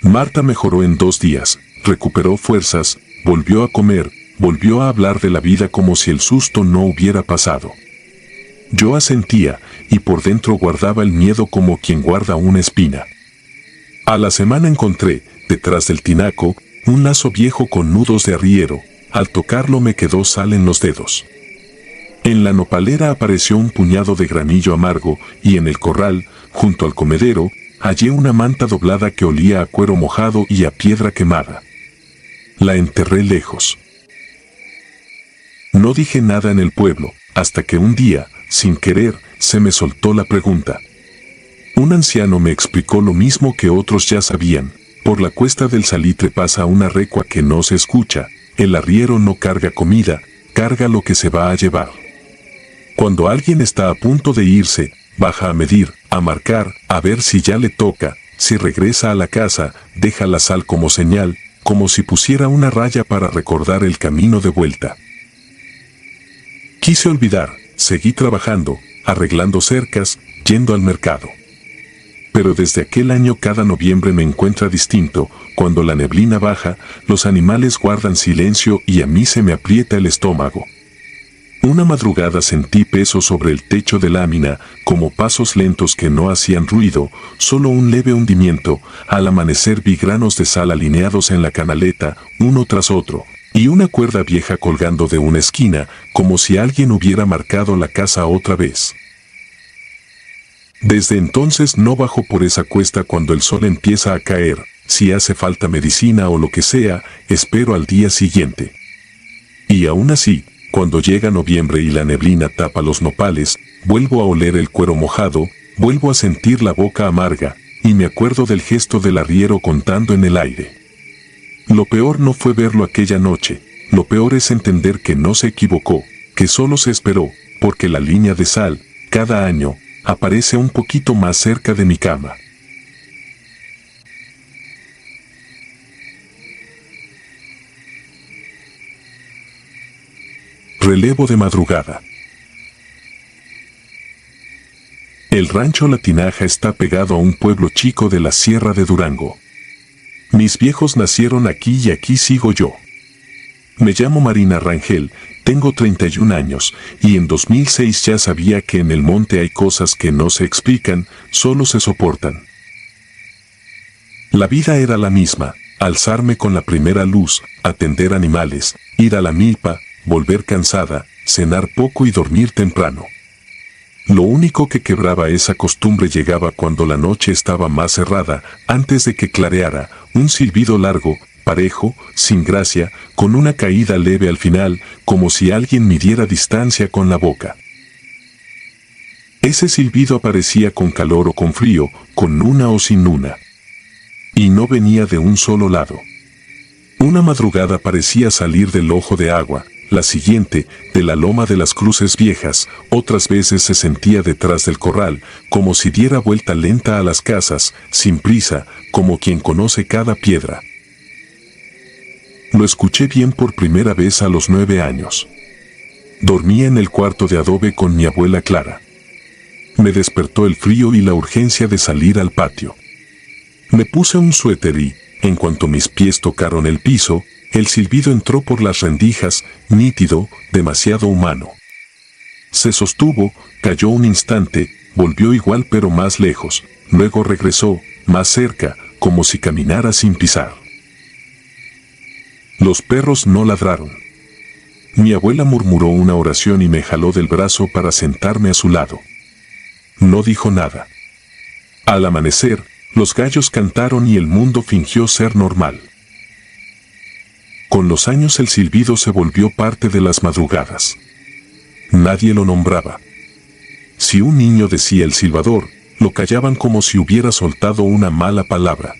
Marta mejoró en 2 días, recuperó fuerzas, volvió a comer, volvió a hablar de la vida como si el susto no hubiera pasado. Yo asentía, y por dentro guardaba el miedo como quien guarda una espina. A la semana encontré, detrás del tinaco, un lazo viejo con nudos de arriero. Al tocarlo me quedó sal en los dedos. En la nopalera apareció un puñado de granillo amargo, y en el corral, junto al comedero, hallé una manta doblada que olía a cuero mojado y a piedra quemada. La enterré lejos. No dije nada en el pueblo, hasta que un día, sin querer, se me soltó la pregunta. Un anciano me explicó lo mismo que otros ya sabían. Por la cuesta del salitre pasa una recua que no se escucha. El arriero no carga comida, carga lo que se va a llevar. Cuando alguien está a punto de irse, baja a medir, a marcar, a ver si ya le toca. Si regresa a la casa, deja la sal como señal, como si pusiera una raya para recordar el camino de vuelta. Quise olvidar, seguí trabajando, arreglando cercas, yendo al mercado. Pero desde aquel año cada noviembre me encuentra distinto. Cuando la neblina baja, los animales guardan silencio y a mí se me aprieta el estómago. Una madrugada sentí peso sobre el techo de lámina, como pasos lentos que no hacían ruido, solo un leve hundimiento. Al amanecer vi granos de sal alineados en la canaleta, uno tras otro, y una cuerda vieja colgando de una esquina, como si alguien hubiera marcado la casa otra vez. Desde entonces no bajo por esa cuesta cuando el sol empieza a caer. Si hace falta medicina o lo que sea, espero al día siguiente. Y aún así, cuando llega noviembre y la neblina tapa los nopales, vuelvo a oler el cuero mojado, vuelvo a sentir la boca amarga, y me acuerdo del gesto del arriero contando en el aire. Lo peor no fue verlo aquella noche, lo peor es entender que no se equivocó, que solo se esperó, porque la línea de sal, cada año, aparece un poquito más cerca de mi cama. Relevo de madrugada. El rancho La Tinaja está pegado a un pueblo chico de la Sierra de Durango. Mis viejos nacieron aquí y aquí sigo yo. Me llamo Marina Rangel, tengo 31 años, y en 2006 ya sabía que en el monte hay cosas que no se explican, solo se soportan. La vida era la misma, alzarme con la primera luz, atender animales, ir a la milpa, volver cansada, cenar poco y dormir temprano. Lo único que quebraba esa costumbre llegaba cuando la noche estaba más cerrada, antes de que clareara, un silbido largo, parejo, sin gracia, con una caída leve al final, como si alguien midiera distancia con la boca. Ese silbido aparecía con calor o con frío, con luna o sin luna. Y no venía de un solo lado. Una madrugada parecía salir del ojo de agua, la siguiente, de la loma de las Cruces Viejas, otras veces se sentía detrás del corral, como si diera vuelta lenta a las casas, sin prisa, como quien conoce cada piedra. Lo escuché bien por primera vez a los 9 años. Dormía en el cuarto de adobe con mi abuela Clara. Me despertó el frío y la urgencia de salir al patio. Me puse un suéter y, en cuanto mis pies tocaron el piso, el silbido entró por las rendijas, nítido, demasiado humano. Se sostuvo, cayó un instante, volvió igual pero más lejos, luego regresó, más cerca, como si caminara sin pisar. Los perros no ladraron. Mi abuela murmuró una oración y me jaló del brazo para sentarme a su lado. No dijo nada. Al amanecer, los gallos cantaron y el mundo fingió ser normal. Con los años el silbido se volvió parte de las madrugadas. Nadie lo nombraba. Si un niño decía el silbador, lo callaban como si hubiera soltado una mala palabra.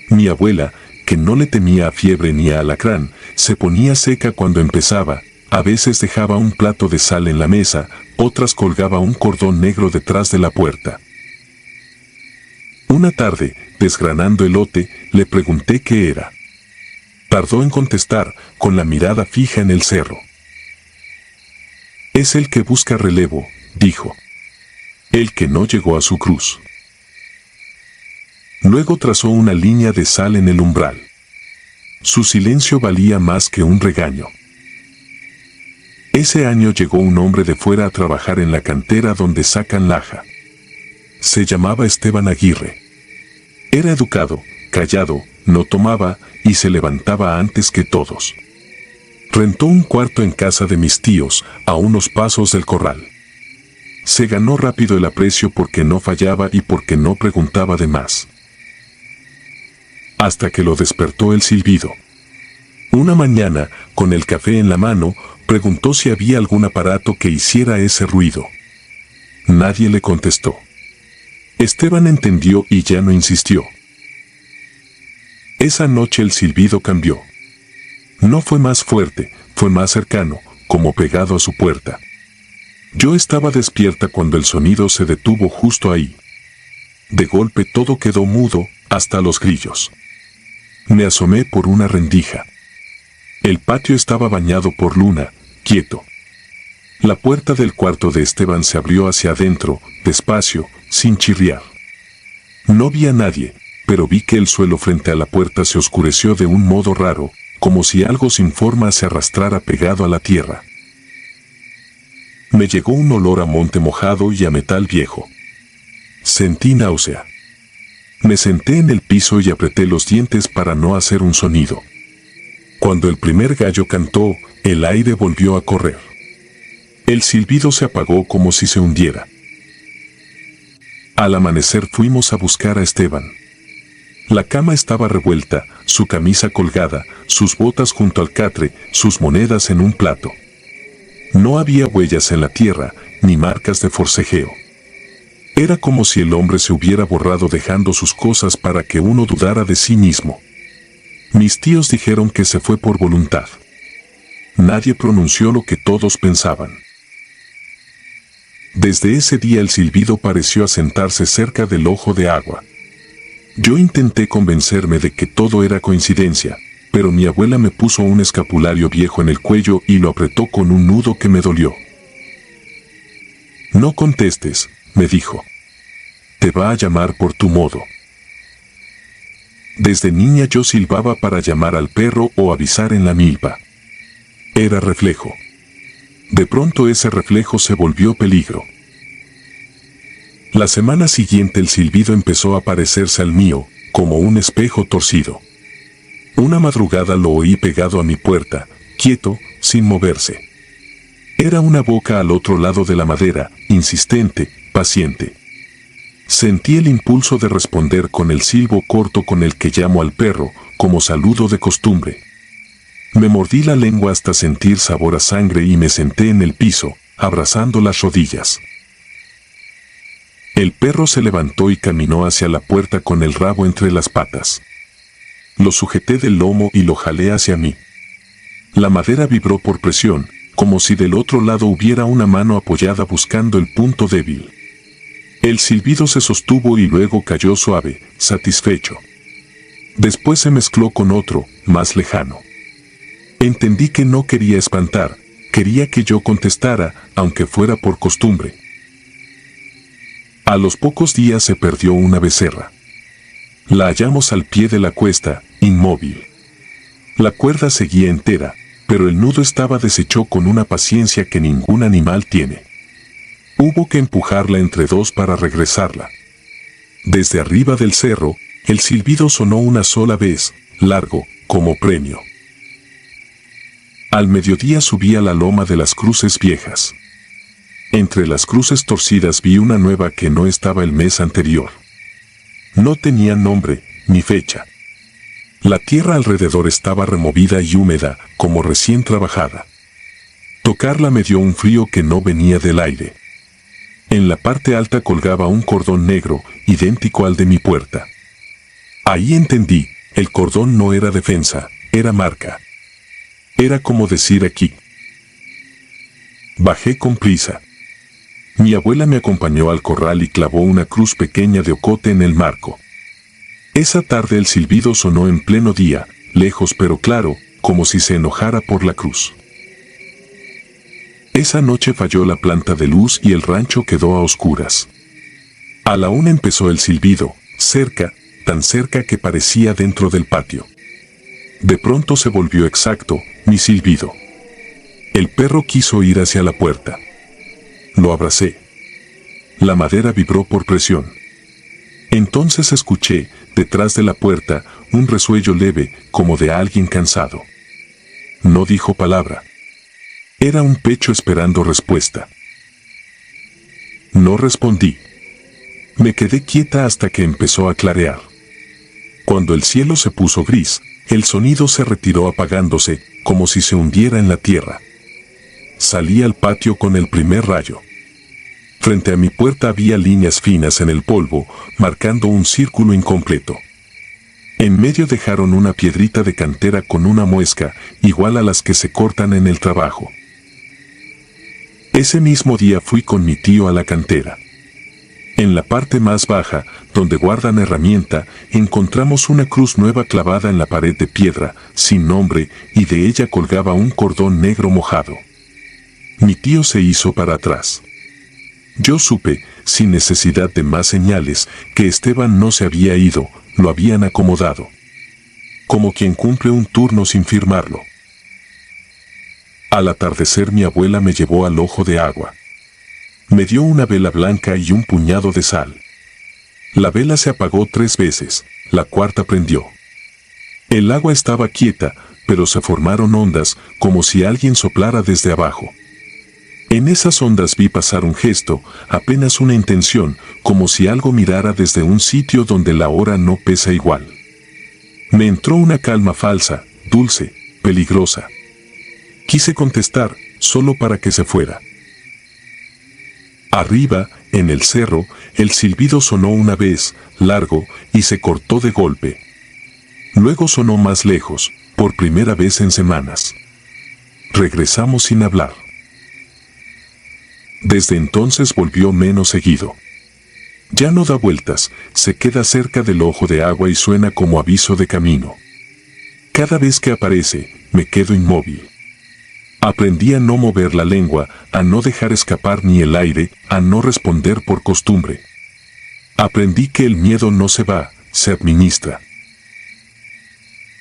Mi abuela, que no le temía a fiebre ni a alacrán, se ponía seca cuando empezaba, a veces dejaba un plato de sal en la mesa, otras colgaba un cordón negro detrás de la puerta. Una tarde, desgranando elote, le pregunté qué era. Tardó en contestar, con la mirada fija en el cerro. Es el que busca relevo, dijo. El que no llegó a su cruz. Luego trazó una línea de sal en el umbral. Su silencio valía más que un regaño. Ese año llegó un hombre de fuera a trabajar en la cantera donde sacan laja. Se llamaba Esteban Aguirre. Era educado, callado, no tomaba y se levantaba antes que todos. Rentó un cuarto en casa de mis tíos, a unos pasos del corral. Se ganó rápido el aprecio porque no fallaba y porque no preguntaba de más. Hasta que lo despertó el silbido. Una mañana, con el café en la mano, preguntó si había algún aparato que hiciera ese ruido. Nadie le contestó. Esteban entendió y ya no insistió. Esa noche el silbido cambió. No fue más fuerte, fue más cercano, como pegado a su puerta. Yo estaba despierta cuando el sonido se detuvo justo ahí. De golpe todo quedó mudo, hasta los grillos. Me asomé por una rendija. El patio estaba bañado por luna, quieto. La puerta del cuarto de Esteban se abrió hacia adentro, despacio, sin chirriar. No vi a nadie, pero vi que el suelo frente a la puerta se oscureció de un modo raro, como si algo sin forma se arrastrara pegado a la tierra. Me llegó un olor a monte mojado y a metal viejo. Sentí náusea. Me senté en el piso y apreté los dientes para no hacer un sonido. Cuando el primer gallo cantó, el aire volvió a correr. El silbido se apagó como si se hundiera. Al amanecer fuimos a buscar a Esteban. La cama estaba revuelta, su camisa colgada, sus botas junto al catre, sus monedas en un plato. No había huellas en la tierra, ni marcas de forcejeo. Era como si el hombre se hubiera borrado dejando sus cosas para que uno dudara de sí mismo. Mis tíos dijeron que se fue por voluntad. Nadie pronunció lo que todos pensaban. Desde ese día el silbido pareció asentarse cerca del ojo de agua. Yo intenté convencerme de que todo era coincidencia, pero mi abuela me puso un escapulario viejo en el cuello y lo apretó con un nudo que me dolió. No contestes, me dijo. Te va a llamar por tu modo. Desde niña yo silbaba para llamar al perro o avisar en la milpa. Era reflejo. De pronto ese reflejo se volvió peligro. La semana siguiente el silbido empezó a parecerse al mío, como un espejo torcido. Una madrugada lo oí pegado a mi puerta, quieto, sin moverse. Era una boca al otro lado de la madera, insistente, paciente. Sentí el impulso de responder con el silbo corto con el que llamo al perro, como saludo de costumbre. Me mordí la lengua hasta sentir sabor a sangre y me senté en el piso, abrazando las rodillas. El perro se levantó y caminó hacia la puerta con el rabo entre las patas. Lo sujeté del lomo y lo jalé hacia mí. La madera vibró por presión, como si del otro lado hubiera una mano apoyada buscando el punto débil. El silbido se sostuvo y luego cayó suave, satisfecho. Después se mezcló con otro, más lejano. Entendí que no quería espantar, quería que yo contestara, aunque fuera por costumbre. A los pocos días se perdió una becerra. La hallamos al pie de la cuesta, inmóvil. La cuerda seguía entera, pero el nudo estaba deshecho con una paciencia que ningún animal tiene. Hubo que empujarla entre dos para regresarla. Desde arriba del cerro, el silbido sonó una sola vez, largo, como premio. Al mediodía subí a la loma de las cruces viejas. Entre las cruces torcidas vi una nueva que no estaba el mes anterior. No tenía nombre, ni fecha. La tierra alrededor estaba removida y húmeda, como recién trabajada. Tocarla me dio un frío que no venía del aire. En la parte alta colgaba un cordón negro, idéntico al de mi puerta. Ahí entendí, el cordón no era defensa, era marca. Era como decir aquí. Bajé con prisa. Mi abuela me acompañó al corral y clavó una cruz pequeña de ocote en el marco. Esa tarde el silbido sonó en pleno día, lejos pero claro, como si se enojara por la cruz. Esa noche falló la planta de luz y el rancho quedó a oscuras. A la 1 empezó el silbido, cerca, tan cerca que parecía dentro del patio. De pronto se volvió exacto, mi silbido. El perro quiso ir hacia la puerta. Lo abracé. La madera vibró por presión. Entonces escuché, detrás de la puerta, un resuello leve, como de alguien cansado. No dijo palabra. Era un pecho esperando respuesta. No respondí. Me quedé quieta hasta que empezó a clarear. Cuando el cielo se puso gris, el sonido se retiró apagándose, como si se hundiera en la tierra. Salí al patio con el primer rayo. Frente a mi puerta había líneas finas en el polvo, marcando un círculo incompleto. En medio dejaron una piedrita de cantera con una muesca, igual a las que se cortan en el trabajo. Ese mismo día fui con mi tío a la cantera. En la parte más baja, donde guardan herramienta, encontramos una cruz nueva clavada en la pared de piedra, sin nombre, y de ella colgaba un cordón negro mojado. Mi tío se hizo para atrás. Yo supe, sin necesidad de más señales, que Esteban no se había ido, lo habían acomodado. Como quien cumple un turno sin firmarlo. Al atardecer mi abuela me llevó al ojo de agua. Me dio una vela blanca y un puñado de sal. La vela se apagó 3 veces, la cuarta prendió. El agua estaba quieta, pero se formaron ondas, como si alguien soplara desde abajo. En esas ondas vi pasar un gesto, apenas una intención, como si algo mirara desde un sitio donde la hora no pesa igual. Me entró una calma falsa, dulce, peligrosa. Quise contestar, solo para que se fuera. Arriba, en el cerro, el silbido sonó una vez, largo, y se cortó de golpe. Luego sonó más lejos, por primera vez en semanas. Regresamos sin hablar. Desde entonces volvió menos seguido. Ya no da vueltas, se queda cerca del ojo de agua y suena como aviso de camino. Cada vez que aparece, me quedo inmóvil. Aprendí a no mover la lengua, a no dejar escapar ni el aire, a no responder por costumbre. Aprendí que el miedo no se va, se administra.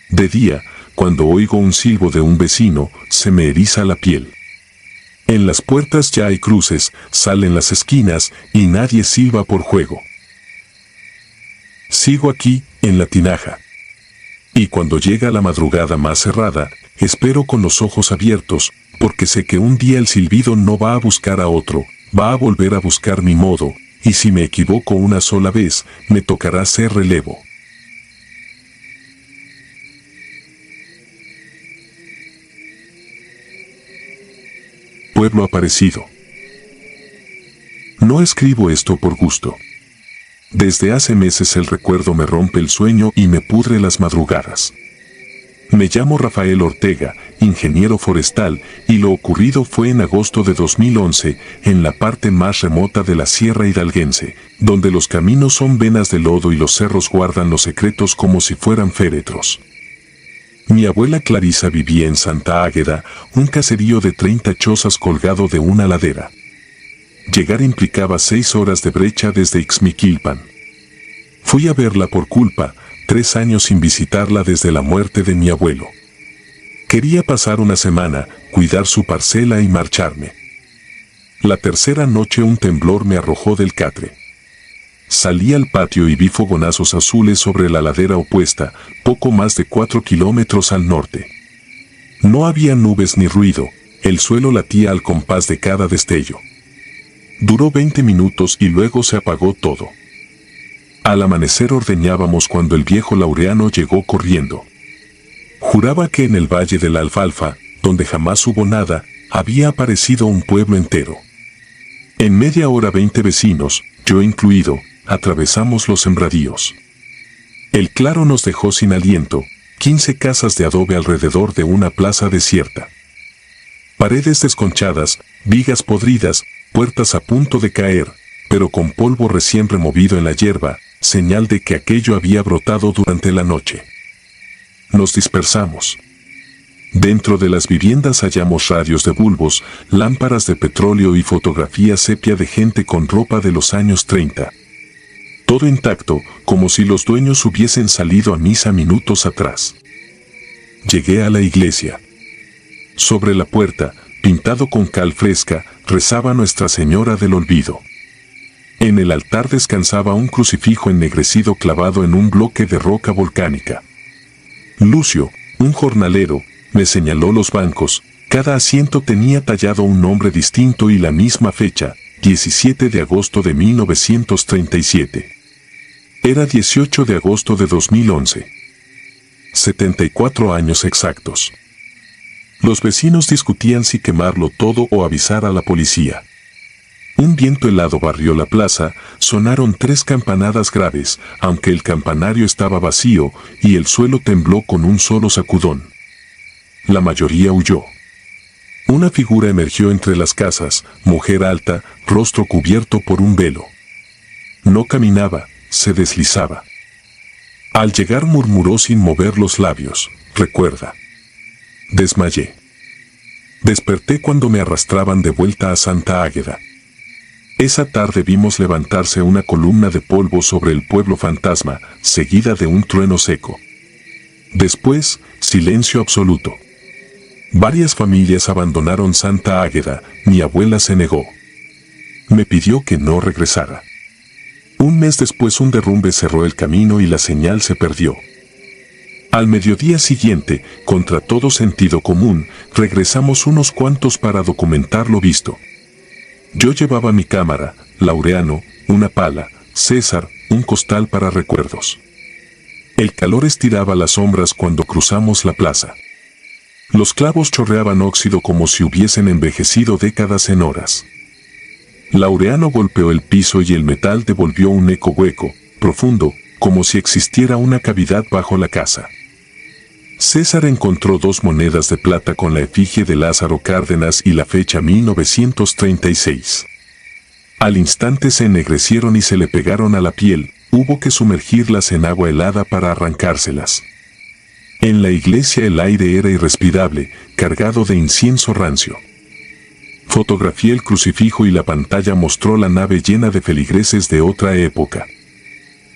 De día, cuando oigo un silbo de un vecino, se me eriza la piel. En las puertas ya hay cruces, salen las esquinas y nadie silba por juego. Sigo aquí, en la tinaja. Y cuando llega la madrugada más cerrada, espero con los ojos abiertos, porque sé que un día el silbido no va a buscar a otro, va a volver a buscar mi modo, y si me equivoco una sola vez, me tocará ser relevo. Pueblo aparecido. No escribo esto por gusto. Desde hace meses el recuerdo me rompe el sueño y me pudre las madrugadas. Me llamo Rafael Ortega, ingeniero forestal, y lo ocurrido fue en agosto de 2011, en la parte más remota de la Sierra Hidalguense, donde los caminos son venas de lodo y los cerros guardan los secretos como si fueran féretros. Mi abuela Clarisa vivía en Santa Águeda, un caserío de 30 chozas colgado de una ladera. Llegar implicaba 6 horas de brecha desde Ixmiquilpan. Fui a verla por culpa, 3 años sin visitarla desde la muerte de mi abuelo. Quería pasar una semana, cuidar su parcela y marcharme. La tercera noche un temblor me arrojó del catre. Salí al patio y vi fogonazos azules sobre la ladera opuesta, poco más de 4 kilómetros al norte. No había nubes ni ruido, el suelo latía al compás de cada destello. Duró 20 minutos y luego se apagó todo. Al amanecer ordeñábamos cuando el viejo Laureano llegó corriendo. Juraba que en el Valle de la Alfalfa, donde jamás hubo nada, había aparecido un pueblo entero. En media hora 20 vecinos, yo incluido, atravesamos los sembradíos. El claro nos dejó sin aliento, 15 casas de adobe alrededor de una plaza desierta. Paredes desconchadas, vigas podridas, puertas a punto de caer, pero con polvo recién removido en la hierba, señal de que aquello había brotado durante la noche. Nos dispersamos. Dentro de las viviendas hallamos radios de bulbos, lámparas de petróleo y fotografías sepia de gente con ropa de los años 30. Todo intacto, como si los dueños hubiesen salido a misa minutos atrás. Llegué a la iglesia. Sobre la puerta, pintado con cal fresca, rezaba Nuestra Señora del Olvido. En el altar descansaba un crucifijo ennegrecido clavado en un bloque de roca volcánica. Lucio, un jornalero, me señaló los bancos, cada asiento tenía tallado un nombre distinto y la misma fecha, 17 de agosto de 1937. Era 18 de agosto de 2011. 74 años exactos. Los vecinos discutían si quemarlo todo o avisar a la policía. Un viento helado barrió la plaza, sonaron 3 campanadas graves, aunque el campanario estaba vacío y el suelo tembló con un solo sacudón. La mayoría huyó. Una figura emergió entre las casas, mujer alta, rostro cubierto por un velo. No caminaba, se deslizaba. Al llegar murmuró sin mover los labios, recuerda. Desmayé. Desperté cuando me arrastraban de vuelta a Santa Águeda. Esa tarde vimos levantarse una columna de polvo sobre el pueblo fantasma, seguida de un trueno seco. Después, silencio absoluto. Varias familias abandonaron Santa Águeda, mi abuela se negó. Me pidió que no regresara. Un mes después un derrumbe cerró el camino y la señal se perdió. Al mediodía siguiente, contra todo sentido común, regresamos unos cuantos para documentar lo visto. Yo llevaba mi cámara, Laureano, una pala, César, un costal para recuerdos. El calor estiraba las sombras cuando cruzamos la plaza. Los clavos chorreaban óxido como si hubiesen envejecido décadas en horas. Laureano golpeó el piso y el metal devolvió un eco hueco, profundo, como si existiera una cavidad bajo la casa. César encontró 2 monedas de plata con la efigie de Lázaro Cárdenas y la fecha 1936. Al instante se ennegrecieron y se le pegaron a la piel, hubo que sumergirlas en agua helada para arrancárselas. En la iglesia el aire era irrespirable, cargado de incienso rancio. Fotografié el crucifijo y la pantalla mostró la nave llena de feligreses de otra época.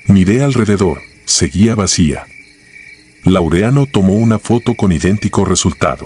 Miré alrededor, seguía vacía. Laureano tomó una foto con idéntico resultado.